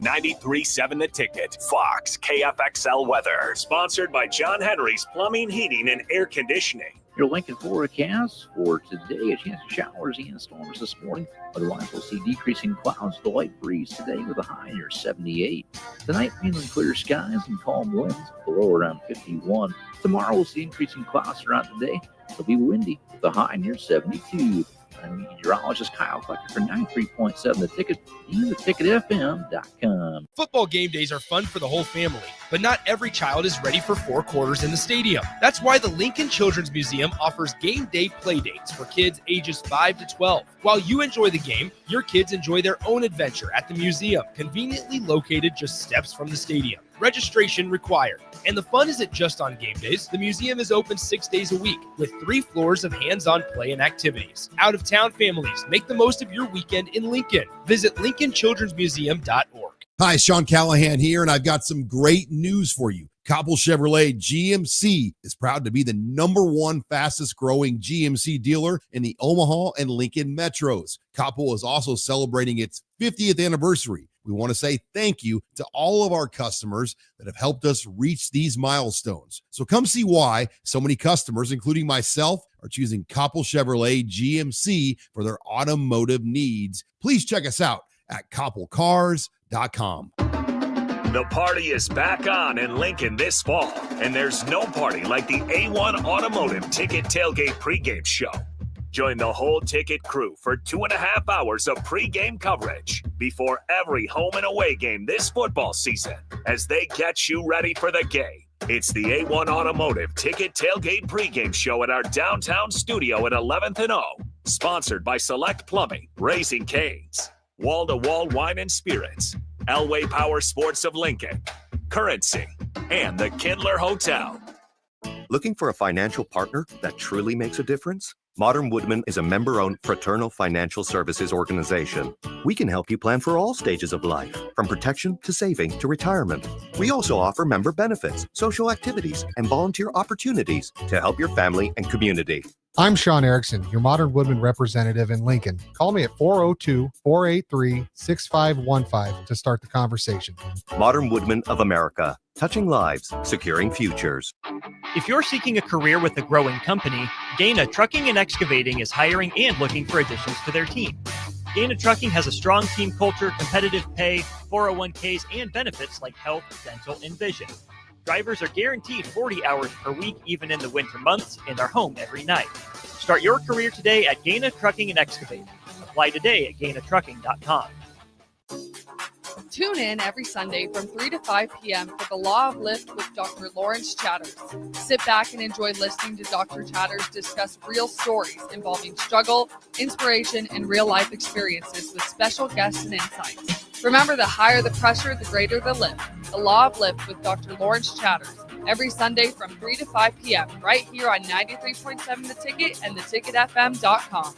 93.7 The Ticket. Fox KFXL weather. Sponsored by John Henry's Plumbing, Heating, and Air Conditioning. Your Lincoln forecast for today: a chance of showers and storms this morning. Otherwise, we'll see decreasing clouds, the light breeze today with a high near 78. Tonight, mainly clear skies and calm winds, below around 51. Tomorrow, we'll see increasing clouds throughout the day. It'll be windy with a high near 72. I'm meteorologist Kyle Klecker for 93.7 The Ticket. theticketfm.com. Football game days are fun for the whole family, but not every child is ready for 4 quarters in the stadium. That's why the Lincoln Children's Museum offers game day play dates for kids ages 5 to 12. While you enjoy the game, your kids enjoy their own adventure at the museum, conveniently located just steps from the stadium. Registration required. And the fun isn't just on game days. The museum is open 6 days a week with 3 floors of hands-on play and activities. Out-of-town families, make the most of your weekend in Lincoln. Visit LincolnChildren'sMuseum.org. Hi, Sean Callahan here, and I've got some great news for you. Koppel Chevrolet GMC is proud to be the #1 fastest growing GMC dealer in the Omaha and Lincoln metros. Koppel is also celebrating its 50th anniversary. We want to say thank you to all of our customers that have helped us reach these milestones. So come see why so many customers, including myself, are choosing Koppel Chevrolet GMC for their automotive needs. Please check us out at koppelcars.com. The party is back on in Lincoln this fall, and there's no party like the A1 Automotive Ticket Tailgate pregame show. Join the whole Ticket crew for 2.5 hours of pregame coverage before every home and away game this football season as they get you ready for the game. It's the A1 Automotive Ticket Tailgate pregame show at our downtown studio at 11th and O. Sponsored by Select Plumbing, Raising Cane's, Wall to Wall Wine and Spirits, Elway Power Sports of Lincoln, Currency, and the Kindler Hotel. Looking for a financial partner that truly makes a difference? Modern Woodman is a member-owned fraternal financial services organization. We can help you plan for all stages of life, from protection to saving to retirement. We also offer member benefits, social activities, and volunteer opportunities to help your family and community. I'm Sean Erickson, your Modern Woodman representative in Lincoln. Call me at 402-483-6515 to start the conversation. Modern Woodman of America, touching lives, securing futures. If you're seeking a career with a growing company, Gaina Trucking and Excavating is hiring and looking for additions to their team. Gaina Trucking has a strong team culture, competitive pay, 401ks, and benefits like health, dental, and vision. Drivers are guaranteed 40 hours per week, even in the winter months, and are home every night. Start your career today at Gaina Trucking and Excavating. Apply today at GainaTrucking.com. Tune in every Sunday from 3 to 5 p.m. for the Law of Lift with Dr. Lawrence Chatters. Sit back and enjoy listening to Dr. Chatters discuss real stories involving struggle, inspiration, and real-life experiences with special guests and insights. Remember, the higher the pressure, the greater the lift. The Law of Lift with Dr. Lawrence Chatters. Every Sunday from 3 to 5 p.m. right here on 93.7 The Ticket and theticketfm.com.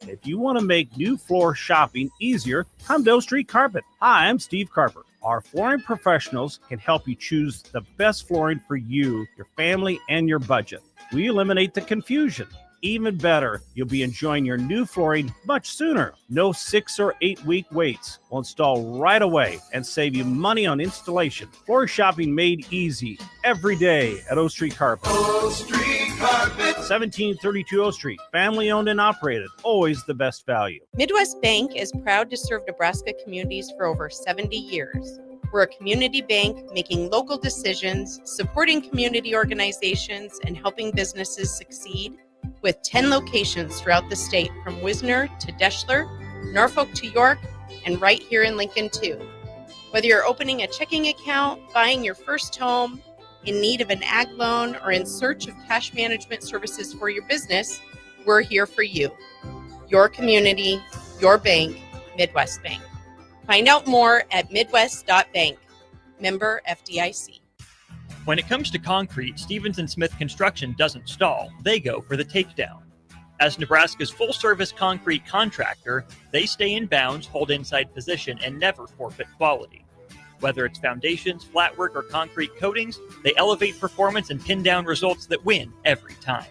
If you want to make new floor shopping easier, come to O Street Carpet. Hi, I'm Steve Carper. Our flooring professionals can help you choose the best flooring for you, your family, and your budget. We eliminate the confusion. Even better, you'll be enjoying your new flooring much sooner. No 6 or 8 week waits. We'll install right away and save you money on installation. Floor shopping made easy every day at O Street Carpet. O Street Carpet. 1732 O Street. Family owned and operated. Always the best value. Midwest Bank is proud to serve Nebraska communities for over 70 years. We're a community bank making local decisions, supporting community organizations, and helping businesses succeed. With 10 locations throughout the state, from Wisner to Deschler, Norfolk to York, and right here in Lincoln too. Whether you're opening a checking account, buying your first home, in need of an ag loan, or in search of cash management services for your business, we're here for you. Your community, your bank, Midwest Bank. Find out more at midwest.bank. Member FDIC. When it comes to concrete, Stevens & Smith Construction doesn't stall. They go for the takedown. As Nebraska's full-service concrete contractor, they stay in bounds, hold inside position, and never forfeit quality. Whether it's foundations, flatwork, or concrete coatings, they elevate performance and pin down results that win every time.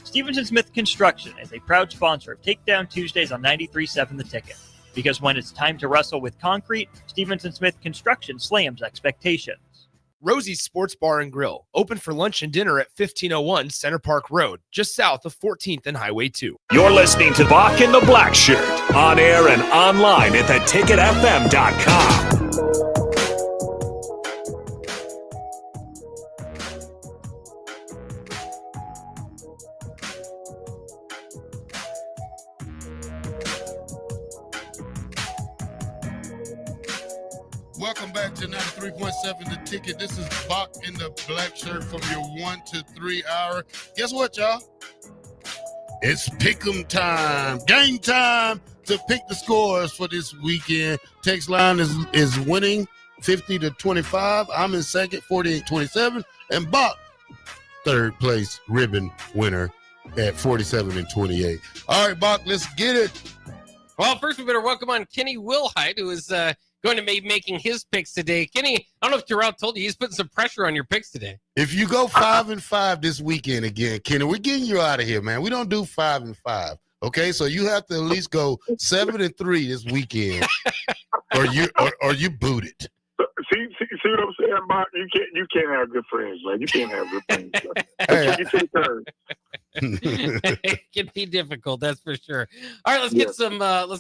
Stevenson Smith Construction is a proud sponsor of Takedown Tuesdays on 93.7 The Ticket. Because when it's time to wrestle with concrete, Stevenson Smith Construction slams expectations. Rosie's Sports Bar and Grill, open for lunch and dinner at 1501 Center Park Road, just south of 14th and Highway 2. You're listening to Bock and the Blackshirt, on air and online at theticketfm.com. Welcome back to 93.7 The Ticket. This is Bock in the Blackshirt from your 1 to 3 hour. Guess what, y'all? It's pick'em time. Game time to pick the scores for this weekend. Text line is winning 50 to 25. I'm in second, 48-27. And Bock, third place ribbon winner at 47 and 28. All right, Bock, let's get it. Well, first we better welcome on Kenny Wilhite, who is going to be making his picks today. Kenny, I don't know if Terrell told you, he's putting some pressure on your picks today. If you go 5-5 this weekend again, Kenny, we're getting you out of here, man. We don't do 5-5. Okay, so you have to at least go 7-3 this weekend, or you booted. See what I'm saying, Bock? You can't have good friends, man. You can't have good friends. You take turns. It can be difficult, that's for sure. All right, let's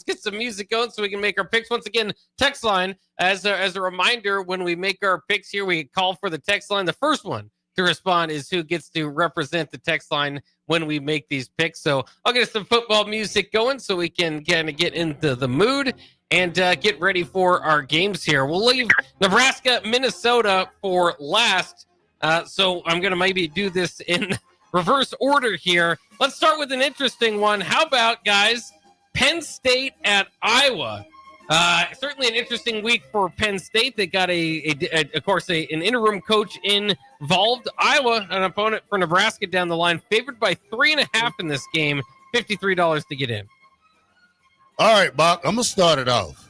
get some music going so we can make our picks. Once again, text line as a reminder, when we make our picks here, we call for the text line. The first one to respond is who gets to represent the text line when we make these picks. So I'll get some football music going so we can kind of get into the mood and get ready for our games here. We'll leave Nebraska, Minnesota for last. So I'm going to maybe do this in reverse order here. Let's start with an interesting one. How about, guys, Penn State at Iowa? Certainly an interesting week for Penn State. They got of course, an interim coach involved. Iowa, an opponent for Nebraska down the line, favored by 3.5 in this game. $53 to get in. All right, Bock, I'm going to start it off.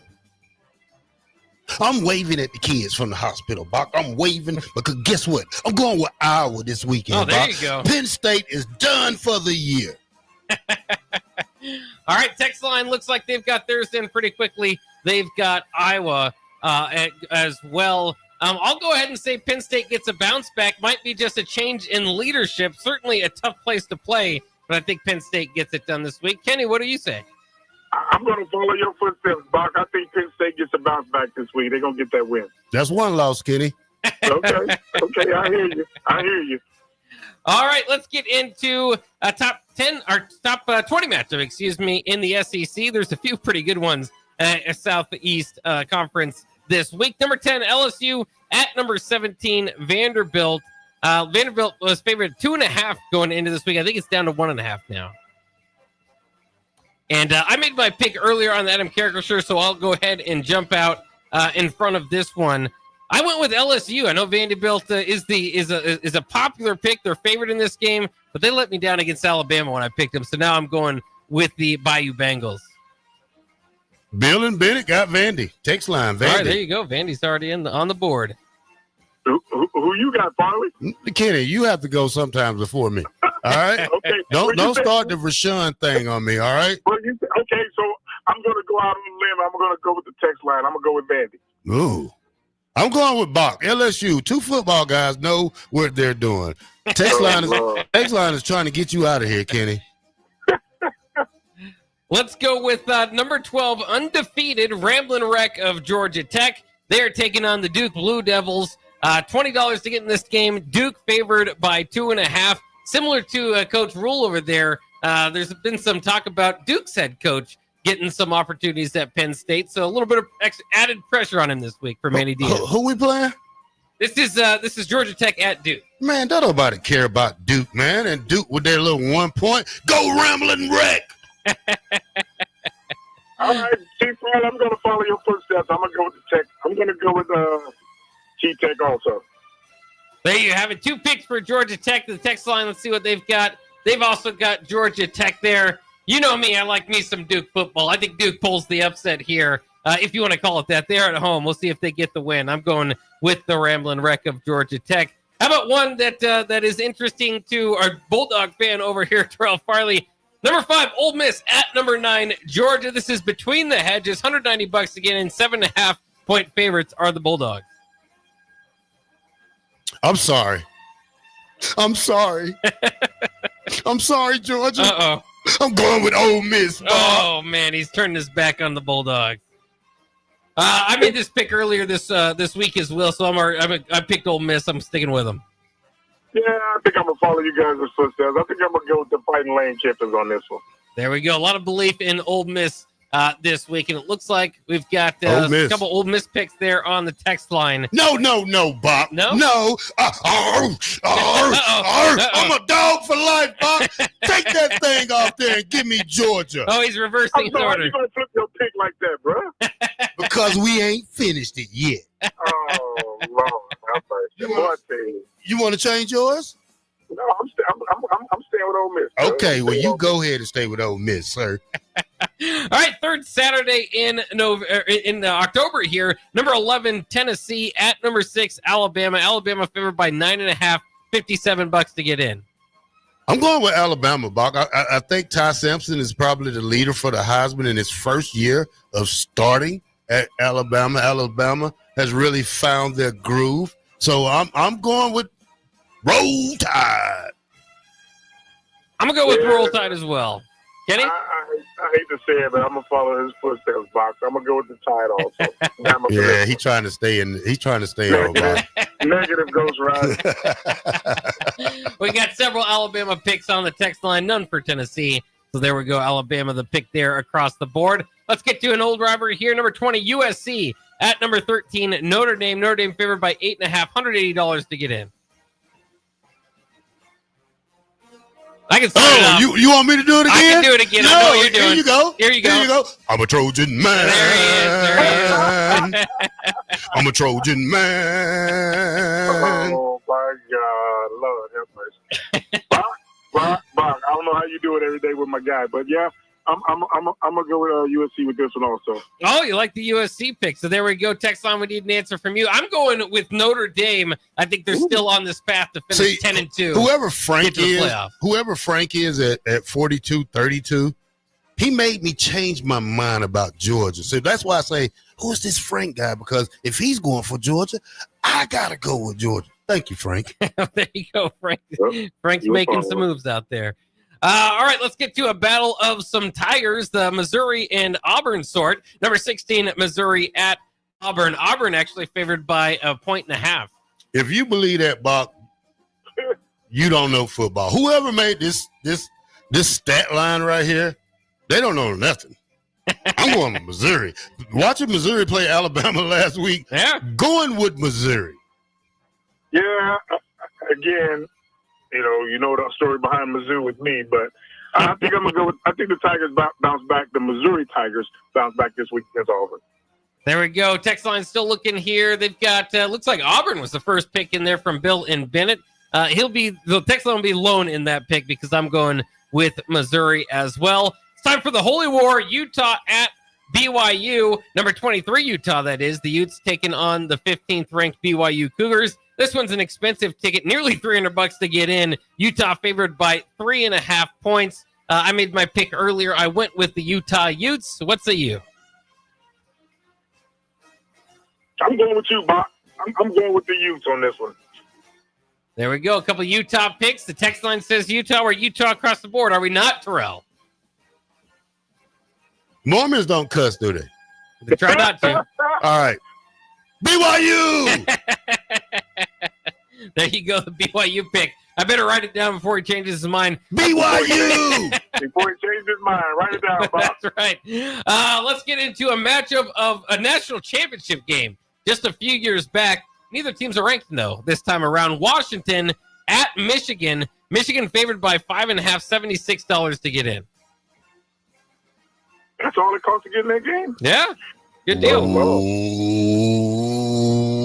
I'm waving at the kids from the hospital, Bock. I'm waving because guess what? I'm going with Iowa this weekend, Oh, there Bock. you go. Penn State is done for the year. All right, text line looks like they've got theirs in pretty quickly. They've got Iowa as well. I'll go ahead and say Penn State gets a bounce back. Might be just a change in leadership. Certainly a tough place to play, but I think Penn State gets it done this week. Kenny, what do you say? I'm going to follow your footsteps, Bock. I think Penn State gets a bounce back this week. They're going to get that win. That's one loss, Kenny. Okay, I hear you. All right, let's get into top 20 matchup, in the SEC. There's a few pretty good ones Southeast Conference this week. Number 10, LSU at number 17, Vanderbilt. Vanderbilt was favored 2.5 going into this week. I think it's down to 1.5 now. And I made my pick earlier on the Adam Carricker show, so I'll go ahead and jump out in front of this one. I went with LSU. I know Vanderbilt is a popular pick. They're favored in this game, but they let me down against Alabama when I picked them. So now I'm going with the Bayou Bengals. Bill and Bennett got Vandy. Text line, Vandy. All right, there you go. Vandy's already on the board. Who you got, Farley? Kenny, you have to go sometimes before me. All right? Okay. Don't start the Rashawn thing on me, all right? Okay, so I'm going to go out on a limb. I'm going to go with the text line. I'm going to go with Vandy. Ooh. I'm going with Bock. LSU. 2 football guys know what they're doing. Text line is trying to get you out of here, Kenny. Let's go with number 12, undefeated Ramblin' Wreck of Georgia Tech. They're taking on the Duke Blue Devils. $20 to get in this game. Duke favored by 2.5. Similar to Coach Rule over there, there's been some talk about Duke's head coach getting some opportunities at Penn State. So a little bit of added pressure on him this week for Manny Diaz. Who we playing? This is Georgia Tech at Duke. Man, don't nobody care about Duke, man. And Duke with their little 1 point. Go Ramblin' Wreck! All right, Chief Farley, I'm going to follow your footsteps. I'm going to go with the Tech. I'm going to go with G-Tech also. There you have it. 2 picks for Georgia Tech. The text line, let's see what they've got. They've also got Georgia Tech there. You know me, I like me some Duke football. I think Duke pulls the upset here if you want to call it that. They're at home. We'll see if they get the win. I'm going with the Ramblin' Wreck of Georgia Tech. How about one that is interesting to our Bulldog fan over here, Terrell Farley? Number 5, Ole Miss at number 9, Georgia. This is between the hedges, $190 again, and 7.5-point favorites are the Bulldogs. I'm sorry. I'm sorry, Georgia. Uh-oh. I'm going with Ole Miss. Oh, man, he's turning his back on the Bulldogs. I made this pick earlier this week as well, so I picked Ole Miss. I'm sticking with them. Yeah, I think I'm going to follow you guys' footsteps. I think I'm going to go with the Fighting Lane Kiffins on this one. There we go. A lot of belief in Ole Miss this week, and it looks like we've got a couple Ole Miss picks there on the text line. No, Bock. No. I'm a dog for life, Bock. Take that thing off there and give me Georgia. Oh, he's reversing his order. How you going to flip your pick like that, bro? Because we ain't finished it yet. Oh, Lord. You want to change yours? No, I'm staying with Ole Miss. Okay, well, you go ahead and stay with Ole Miss, sir. All right, third Saturday in October here. Number 11, Tennessee at number 6, Alabama. Alabama favored by 9.5, $57 to get in. I'm going with Alabama, Bock. I think Ty Sampson is probably the leader for the Heisman in his first year of starting at Alabama. Alabama has really found their groove. So I'm going with Roll Tide. I'm going to go with Roll Tide as well. Kenny? I hate to say it, but I'm going to follow his footsteps, Box. I'm going to go with the Tide also. Yeah, he's trying to stay on, Bock. Negative Ghost Rider. We got several Alabama picks on the text line, none for Tennessee. So there we go, Alabama, the pick there across the board. Let's get to an old rivalry here. Number 20, USC at number 13, Notre Dame. Notre Dame favored by 8.5, $180 to get in. I can start it off. You want me to do it again? I can do it again. No, I know what you're doing. Here you go. Here you go. I'm a Trojan man. There he is. I'm a Trojan man. Oh, my God. Lord have mercy. Bock, I don't know how you do it every day with my guy, but yeah, I'm gonna go with USC with this one also. Oh, you like the USC pick? So there we go. Text line, we need an answer from you. I'm going with Notre Dame. I think they're still on this path to finish 10-2. Whoever Frank is at 42-32, he made me change my mind about Georgia. So that's why I say, who's this Frank guy? Because if he's going for Georgia, I gotta go with Georgia. Thank you, Frank. There you go, Frank. Frank's making some moves out there. All right, let's get to a battle of some Tigers, the Missouri and Auburn sort. Number 16, Missouri at Auburn. Auburn actually favored by 1.5. If you believe that, Bock, you don't know football. Whoever made this stat line right here, they don't know nothing. I'm going with Missouri. Watching Missouri play Alabama last week, going with Missouri. Yeah, again, you know the story behind Mizzou with me, but I think I'm gonna go with. I think the Tigers bounce back. The Missouri Tigers bounce back this week against Auburn. There we go. Text line still looking here. They've got looks like Auburn was the first pick in there from Bill and Bennett. The text line will be lone in that pick because I'm going with Missouri as well. It's time for the Holy War. Utah at BYU. Number 23 Utah, that is. The Utes taking on the 15th ranked BYU Cougars. This one's an expensive ticket, nearly $300 to get in. Utah favored by 3.5 points. I made my pick earlier. I went with the Utah Utes. What say you? I'm going with you, Bock. I'm going with the Utes on this one. There we go. A couple of Utah picks. The text line says Utah. We're Utah across the board. Are we not, Terrell? Mormons don't cuss, do they? They try not to. All right. BYU! There you go, the BYU pick. I better write it down before he changes his mind. BYU! Before he changes his mind, write it down, Bob. That's right. Let's get into a matchup of a national championship game. Just a few years back, neither teams are ranked, though, this time around. Washington at Michigan. Michigan favored by 5.5, $76 to get in. That's all it costs to get in that game? Yeah. Good deal.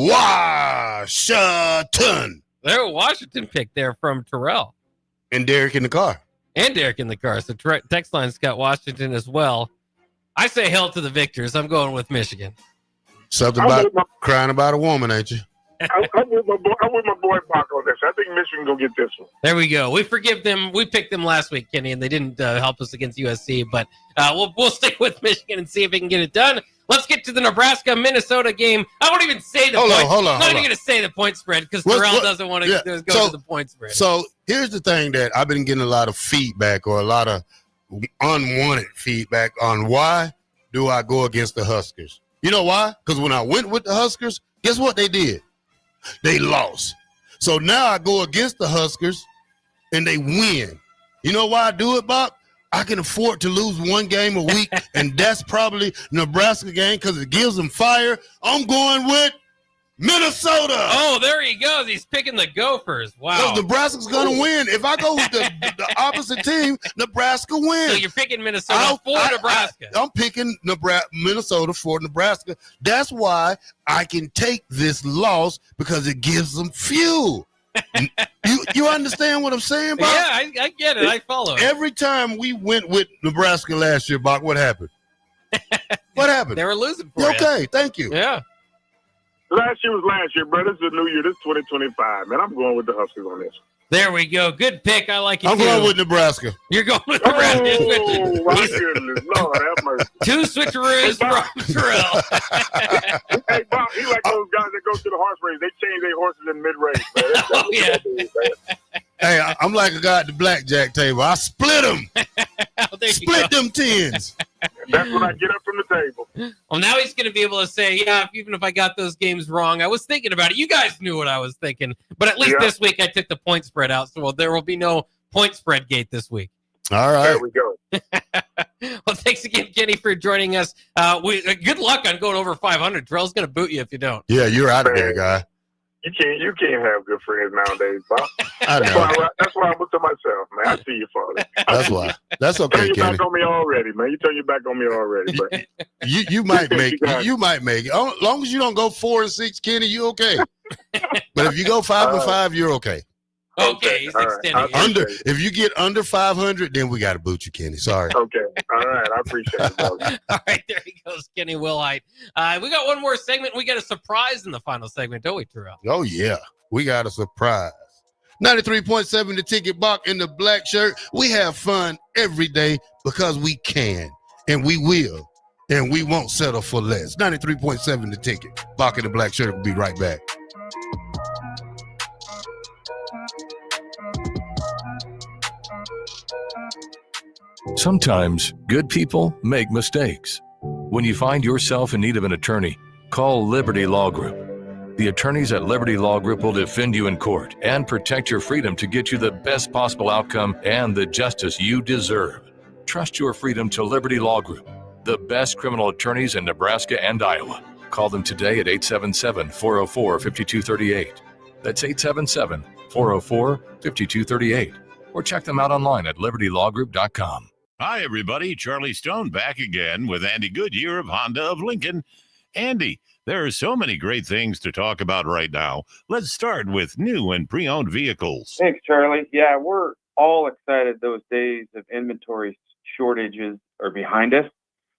Washington. There, a Washington pick there from Terrell. And Derek in the car. So text line's got Washington as well. I say hell to the victors. I'm going with Michigan. Something about crying about a woman, ain't you? I'm with my boy Bock on this. I think Michigan gonna get this one. There we go. We forgive them. We picked them last week, Kenny, and they didn't help us against USC. But we'll stick with Michigan and see if we can get it done. Let's get to the Nebraska-Minnesota game. I won't even say the point. Hold on. I'm not even going to say the point spread because Terrell doesn't want to go to the point spread. So here's the thing that I've been getting a lot of feedback or a lot of unwanted feedback on why do I go against the Huskers? You know why? Because when I went with the Huskers, guess what they did? They lost. So now I go against the Huskers and they win. You know why I do it, Bob? I can afford to lose one game a week, and that's probably Nebraska game because it gives them fire. I'm going with Minnesota. Oh, there he goes. He's picking the Gophers. Wow. So Nebraska's going to win. If I go with the opposite team, Nebraska wins. So you're picking Minnesota for Nebraska. I'm picking Minnesota for Nebraska. That's why I can take this loss because it gives them fuel. You understand what I'm saying, Bob? Yeah, I get it. I follow it. Every time we went with Nebraska last year, Bob, what happened? What happened? They were losing for you. Okay, thank you. Yeah. Last year was last year, bro. This is a new year. This is 2025, man. I'm going with the Huskers on this. There we go. Good pick. I like it. I'm going with Nebraska. You're going with Nebraska. Oh, my goodness. Lord have mercy. Two switcheroos from Terrell. Hey, Bob, he like those guys that go to the horse race. They change their horses in mid-race, man. Oh, yeah. Hey, I'm like a guy at the blackjack table. I split them. Split them tens. That's when I get up from the table. Well, now he's going to be able to say, yeah, even if I got those games wrong, I was thinking about it. You guys knew what I was thinking. But at least this week I took the point spread out, so there will be no point spread gate this week. All right. There we go. Well, thanks again, Kenny, for joining us. Good luck on going over 500. Terrell's going to boot you if you don't. Yeah, you're out of there, guy. You can't have good friends nowadays, Bob. I know. That's why I'm to myself, man. I see you, Father. That's why. That's okay, you Kenny. back on me already, man. You turn your back on me already, but you might make it. You might make it. As long as you don't go 4-6, Kenny, you okay. But if you go 5-5, you're okay. Okay, he's extending. If you get under 500, then we got to boot you, Kenny. Sorry. Okay. All right. I appreciate it, brother. All right, there he goes, Kenny Wilhite. We got one more segment. We got a surprise in the final segment, don't we, Terrell? Oh, yeah. We got a surprise. 93.7 the Ticket, Bock in the black shirt. We have fun every day because we can, and we will, and we won't settle for less. 93.7 the Ticket. Bock in the black shirt will be right back. Sometimes good people make mistakes. When you find yourself in need of an attorney, call Liberty Law Group. The attorneys at Liberty Law Group will defend you in court and protect your freedom to get you the best possible outcome and the justice you deserve. Trust your freedom to Liberty Law Group, the best criminal attorneys in Nebraska and Iowa. Call them today at 877-404-5238. That's 877-404-5238. Or check them out online at libertylawgroup.com. Hi, everybody. Charlie Stone back again with Andy Goodyear of Honda of Lincoln. Andy, there are so many great things to talk about right now. Let's start with new and pre-owned vehicles. Thanks, Charlie. Yeah, we're all excited those days of inventory shortages are behind us.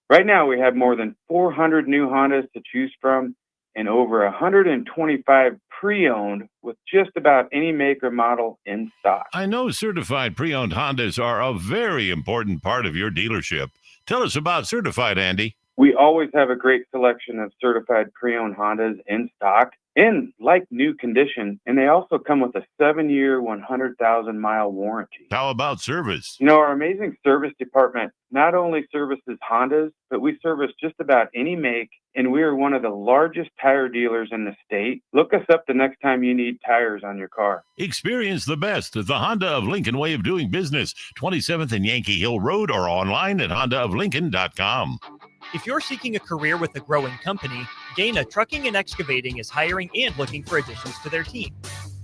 Right now, we have more than 400 new Hondas to choose from and over 125 pre-owned with just about any make or model in stock. I know certified pre-owned Hondas are a very important part of your dealership. Tell us about certified, Andy. We always have a great selection of certified pre-owned Hondas in stock in like new condition, and they also come with a 7-year, 100,000-mile warranty. How about service? You know, our amazing service department not only services Hondas, but we service just about any make, and we are one of the largest tire dealers in the state. Look us up the next time you need tires on your car. Experience the best at the Honda of Lincoln way of doing business, 27th and Yankee Hill Road, or online at hondaoflincoln.com. If you're seeking a career with a growing company, Gaina Trucking and Excavating is hiring and looking for additions to their team.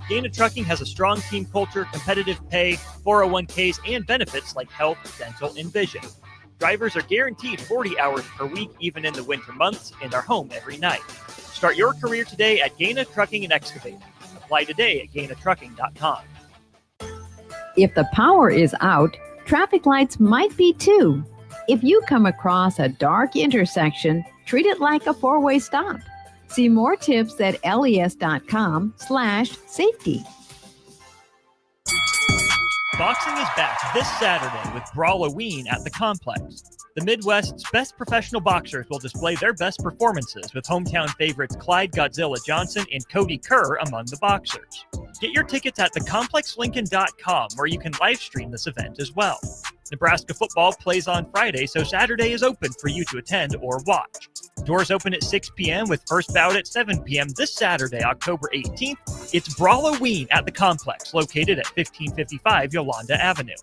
Gaina Trucking has a strong team culture, competitive pay, 401ks, and benefits like health, dental, and vision. Drivers are guaranteed 40 hours per week, even in the winter months, and are home every night. Start your career today at Gaina Trucking and Excavating. Apply today at GainaTrucking.com. If the power is out, traffic lights might be too. If you come across a dark intersection, treat it like a four-way stop. See more tips at les.com/safety. Boxing is back this Saturday with Brawloween at the Complex. The Midwest's best professional boxers will display their best performances with hometown favorites Clyde Godzilla Johnson and Cody Kerr among the boxers. Get your tickets at thecomplexlincoln.com where you can live stream this event as well. Nebraska football plays on Friday, so Saturday is open for you to attend or watch. Doors open at 6 p.m. with first bout at 7 p.m. this Saturday, October 18th. It's Brawloween at the Complex, located at 1555 Yolanda Avenue.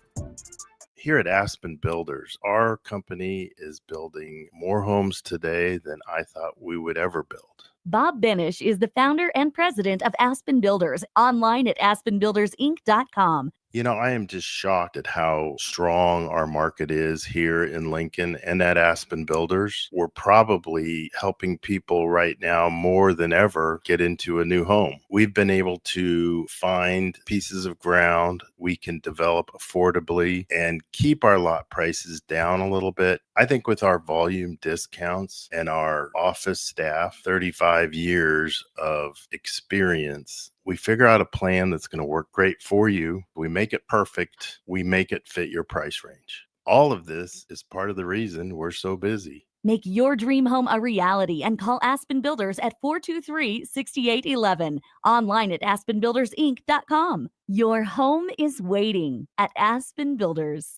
Here at Aspen Builders, our company is building more homes today than I thought we would ever build. Bob Benish is the founder and president of Aspen Builders, online at aspenbuildersinc.com. You know, I am just shocked at how strong our market is here in Lincoln and at Aspen Builders. We're probably helping people right now more than ever get into a new home. We've been able to find pieces of ground we can develop affordably and keep our lot prices down a little bit. I think with our volume discounts and our office staff, 35 years of experience, we figure out a plan that's going to work great for you. We make it perfect. We make it fit your price range. All of this is part of the reason we're so busy. Make your dream home a reality and call Aspen Builders at 423-6811. Online at aspenbuildersinc.com. Your home is waiting at Aspen Builders.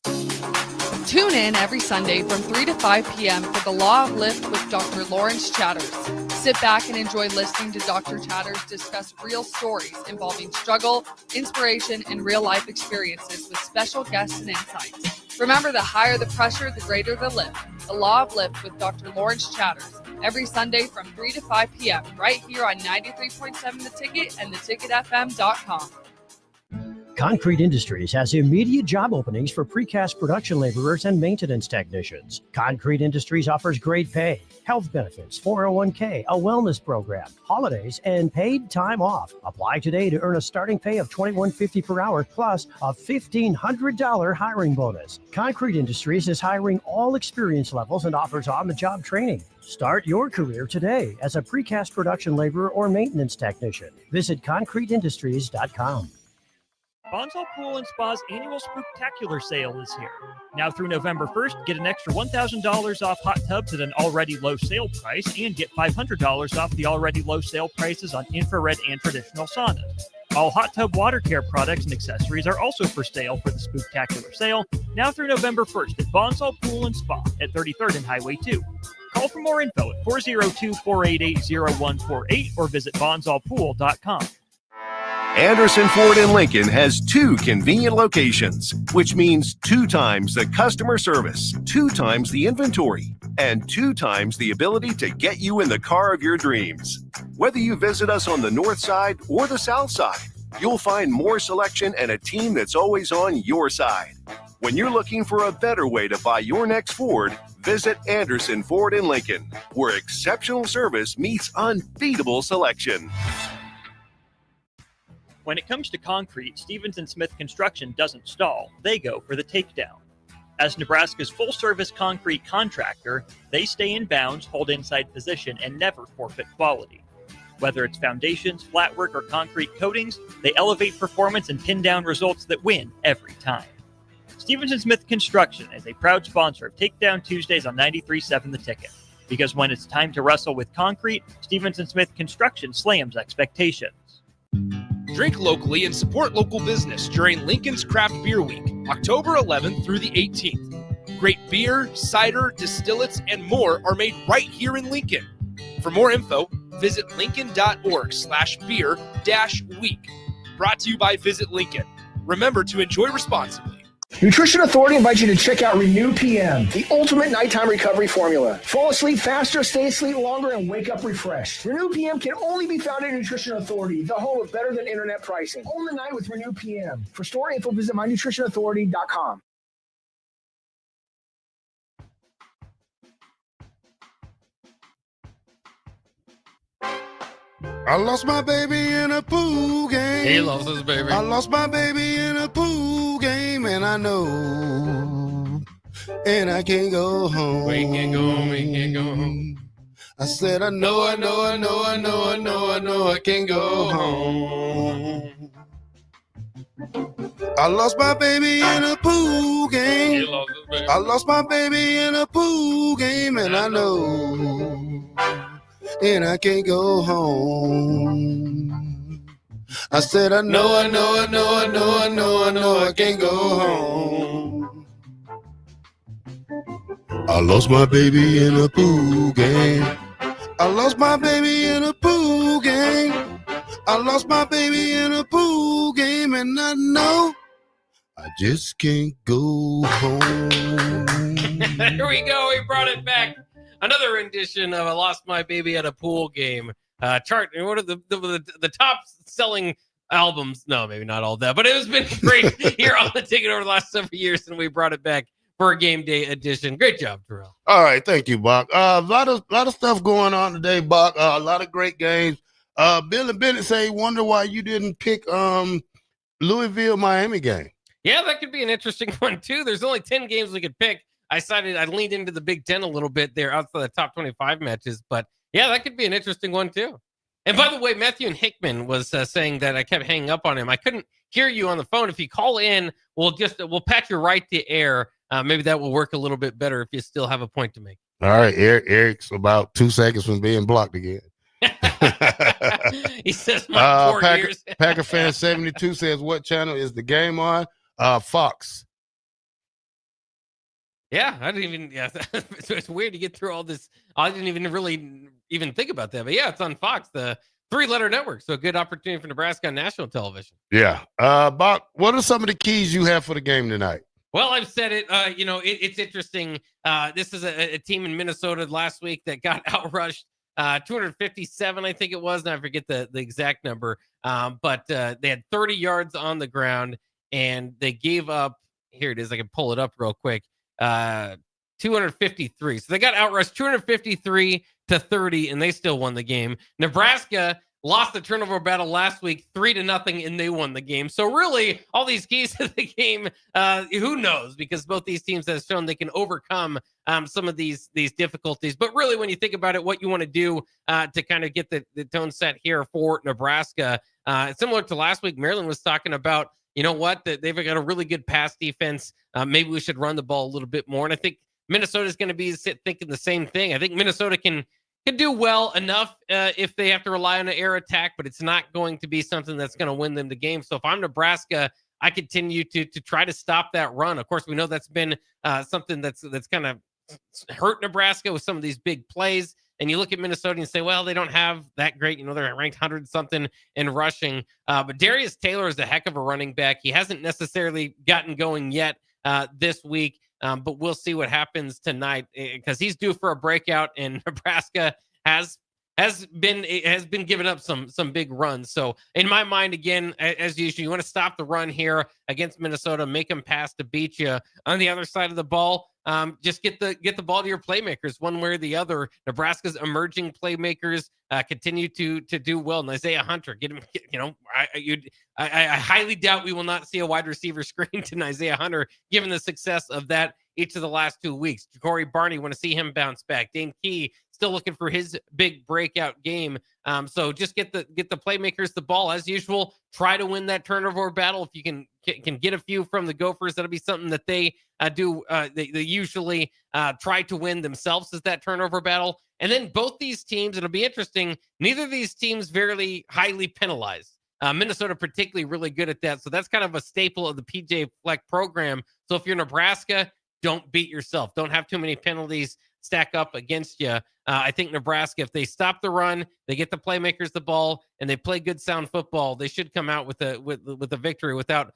Tune in every Sunday from 3 to 5 p.m. for the Law of Lift with Dr. Lawrence Chatters. Sit back and enjoy listening to Dr. Chatters discuss real stories involving struggle, inspiration, and real-life experiences with special guests and insights. Remember, the higher the pressure, the greater the lift. The Law of Lift with Dr. Lawrence Chatters. Every Sunday from 3 to 5 p.m. right here on 93.7 The Ticket and theticketfm.com. Concrete Industries has immediate job openings for precast production laborers and maintenance technicians. Concrete Industries offers great pay, health benefits, 401k, a wellness program, holidays, and paid time off. Apply today to earn a starting pay of $21.50 per hour plus a $1,500 hiring bonus. Concrete Industries is hiring all experience levels and offers on-the-job training. Start your career today as a precast production laborer or maintenance technician. Visit concreteindustries.com. Bonsall Pool and Spa's annual Spooktacular sale is here. Now through November 1st, get an extra $1,000 off hot tubs at an already low sale price and get $500 off the already low sale prices on infrared and traditional saunas. All hot tub water care products and accessories are also for sale for the Spooktacular sale, now through November 1st at Bonsall Pool and Spa at 33rd and Highway 2. Call for more info at 402-488-0148 or visit bonsallpool.com. Anderson Ford in Lincoln has 2 convenient locations, which means 2 times the customer service, 2 times the inventory, and 2 times the ability to get you in the car of your dreams. Whether you visit us on the north side or the south side, you'll find more selection and a team that's always on your side. When you're looking for a better way to buy your next Ford, visit Anderson Ford in Lincoln, where exceptional service meets unbeatable selection. When it comes to concrete, Stevens & Smith Construction doesn't stall. They go for the takedown. As Nebraska's full-service concrete contractor, they stay in bounds, hold inside position, and never forfeit quality. Whether it's foundations, flatwork, or concrete coatings, they elevate performance and pin down results that win every time. Stevens & Smith Construction is a proud sponsor of Takedown Tuesdays on 93.7 The Ticket. Because when it's time to wrestle with concrete, Stevens & Smith Construction slams expectations. Drink locally and support local business during Lincoln's Craft Beer Week, October 11th through the 18th. Great beer, cider, distillates, and more are made right here in Lincoln. For more info, visit lincoln.org/beer-week. Brought to you by Visit Lincoln. Remember to enjoy responsibly. Nutrition Authority invites you to check out Renew PM, the ultimate nighttime recovery formula. Fall asleep faster, stay asleep longer, and wake up refreshed. Renew PM can only be found at Nutrition Authority, the home of better than internet pricing. Own the night with Renew PM. For store info, visit mynutritionauthority.com. I lost my baby in a pool game. He lost his baby. I lost my baby in a pool game, and I know and I can't go home. We can't go home. We can't go home. I said, I know, I can't go home. I lost my baby in a pool game. I lost my baby in a pool game, and I know, and I can't go home. I said, I know, I can't go home. I lost my baby in a pool game. I lost my baby in a pool game. I lost my baby in a pool game, and I know I just can't go home. Here we go. We brought it back. Another rendition of I Lost My Baby at a Pool Game. Chart. What are the top selling albums? No, maybe not all that, but it has been great here on the ticket over the last several years, and we brought it back for a game day edition. Great job, Terrell. All right, thank you, Bock. A lot of stuff going on today, Bock. A lot of great games. Bill and Bennett say, wonder why you didn't pick Louisville Miami game. Yeah, that could be an interesting one too. There's only 10 games we could pick. I decided I'd lean into the Big Ten a little bit there outside the top 25 matches, but yeah, that could be an interesting one too. And by the way, Matthew and Hickman was saying that I kept hanging up on him. I couldn't hear you on the phone. If you call in, we'll patch you right to air. Maybe that will work a little bit better if you still have a point to make. All right, Eric's about 2 seconds from being blocked again. He says, my 4 years. Packer fan 72 says, what channel is the game on? Fox. Yeah, I didn't even. Yeah, so it's weird to get through all this. I didn't even really think about that. But yeah, it's on Fox, the 3-letter network. So a good opportunity for Nebraska on national television. Yeah. Bob, what are some of the keys you have for the game tonight? Well, I've said it. It's interesting. This is a team in Minnesota last week that got outrushed. 257, I think it was. And I forget the exact number. But they had 30 yards on the ground, and they gave up. Here it is. I can pull it up real quick. 253. So they got outrushed 253-30, and they still won the game. Nebraska lost the turnover battle last week 3-0, and they won the game. So really, all these keys to the game, who knows? Because both these teams have shown they can overcome some of these difficulties. But really, when you think about it, what you want to do to kind of get the tone set here for Nebraska, similar to last week, Maryland was talking about, you know what, they've got a really good pass defense. Maybe we should run the ball a little bit more. And I think Minnesota's going to be thinking the same thing. I think Minnesota can do well enough if they have to rely on an air attack, but it's not going to be something that's going to win them the game. So if I'm Nebraska, I continue to try to stop that run. Of course, we know that's been something that's kind of hurt Nebraska with some of these big plays. And you look at Minnesota and you say, well, they don't have that great. They're ranked 100-something in rushing. But Darius Taylor is a heck of a running back. He hasn't necessarily gotten going yet this week, but we'll see what happens tonight because he's due for a breakout, and Nebraska has been giving up some big runs. So in my mind, again, as usual, you want to stop the run here against Minnesota, make them pass to beat you. On the other side of the ball, just get the ball to your playmakers one way or the other. Nebraska's emerging playmakers continue to do well. And Isaiah Hunter, get him. I highly doubt we will not see a wide receiver screen to Isaiah Hunter, given the success of that each of the last 2 weeks. Corey Barney, want to see him bounce back. Dane Key still looking for his big breakout game. So just get the playmakers the ball as usual. Try to win that turnover battle. If you can get a few from the Gophers, that'll be something that they do. They usually try to win themselves, is that turnover battle. And then both these teams, it'll be interesting. Neither of these teams very highly penalized. Minnesota particularly really good at that. So that's kind of a staple of the PJ Fleck program. So if you're Nebraska, don't beat yourself. Don't have too many penalties stack up against you. I think Nebraska, if they stop the run, they get the playmakers the ball, and they play good sound football, they should come out with a victory without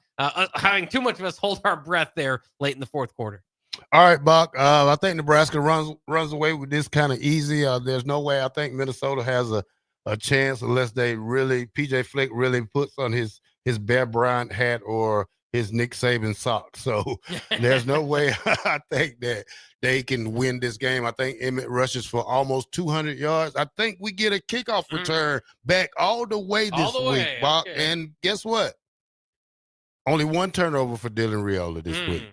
having too much of us hold our breath there late in the fourth quarter. All right, Bock. I think Nebraska runs away with this kind of easy. There's no way I think Minnesota has a chance unless they really, PJ Fleck really puts on his Bear Bryant hat or his Nick Saban socks. So there's no way I think that they can win this game. I think Emmett rushes for almost 200 yards. I think we get a kickoff return back all the way this week, Bock. Okay. And guess what? Only one turnover for Dylan Raiola this week.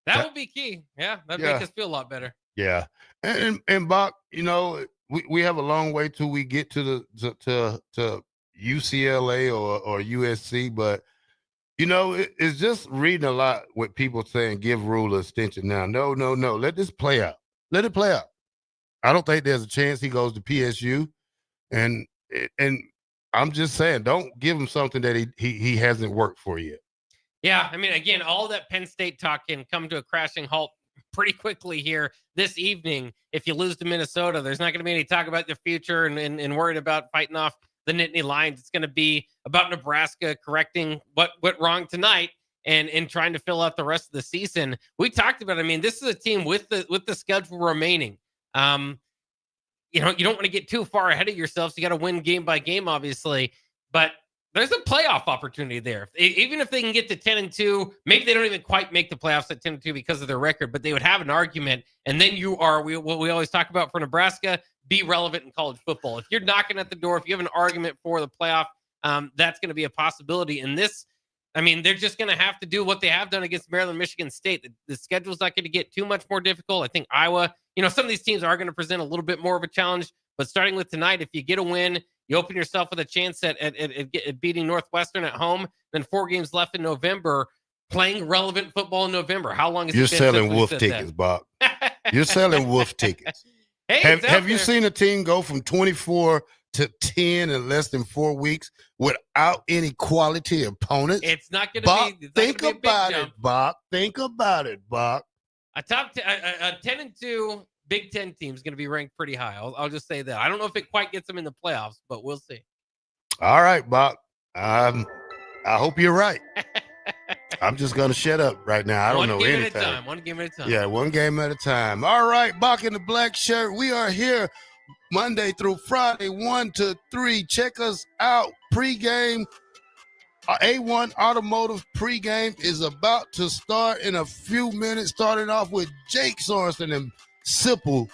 That will be key. Yeah, that'd make us feel a lot better. Yeah. And Bock, you know, we have a long way till we get to to UCLA or USC, but you know, it's just reading a lot with people saying give Rule extension now. No. Let this play out. Let it play out. I don't think there's a chance he goes to PSU. And I'm just saying, don't give him something that he hasn't worked for yet. Yeah, I mean, again, all that Penn State talk can come to a crashing halt pretty quickly here this evening. If you lose to Minnesota, there's not going to be any talk about the future and worried about fighting off the Nittany Lions. It's going to be about Nebraska correcting what went wrong tonight and trying to fill out the rest of the season. We talked about, I mean, this is a team with the schedule remaining. You know, you don't want to get too far ahead of yourself. So you got to win game by game, obviously, but there's a playoff opportunity there. Even if they can get to 10-2, maybe they don't even quite make the playoffs at 10-2 because of their record, but they would have an argument. And then you are, what we always talk about for Nebraska, be relevant in college football. If you're knocking at the door, if you have an argument for the playoff, that's going to be a possibility. And this, I mean, they're just going to have to do what they have done against Maryland, Michigan State. The schedule's not going to get too much more difficult. I think Iowa, you know, some of these teams are going to present a little bit more of a challenge, but starting with tonight, if you get a win, you open yourself with a chance at beating Northwestern at home. Then 4 games left in November, playing relevant football in November. How long has You're it been selling since we wolf said tickets, that? Bob. You're selling wolf tickets. Hey, have you seen a team go from 24 to 10 in less than 4 weeks without any quality opponents? It's not going to be. Think about it, Bob. Think about it, Bob. A 10-2 Big Ten team is going to be ranked pretty high. I'll just say that. I don't know if it quite gets them in the playoffs, but we'll see. All right, Bob. I hope you're right. I'm just going to shut up right now. I don't know anything. One game at a time. Yeah, one game at a time. All right, Bock in the Black Shirt. We are here Monday through Friday, 1 to 3. Check us out. Pre-game. A1 Automotive pregame is about to start in a few minutes, starting off with Jake Sorensen and Sipple.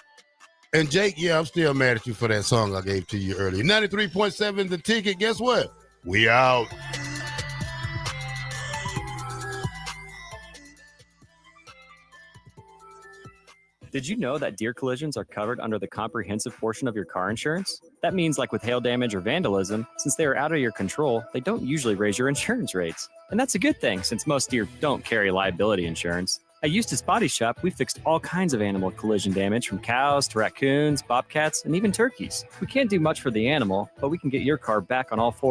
And Jake, yeah, I'm still mad at you for that song I gave to you earlier. 93.7 The Ticket. Guess what? We out. Did you know that deer collisions are covered under the comprehensive portion of your car insurance? That means, like with hail damage or vandalism, since they are out of your control, they don't usually raise your insurance rates. And that's a good thing, since most deer don't carry liability insurance. At Eustace Body Shop, we fixed all kinds of animal collision damage, from cows to raccoons, bobcats, and even turkeys. We can't do much for the animal, but we can get your car back on all fours.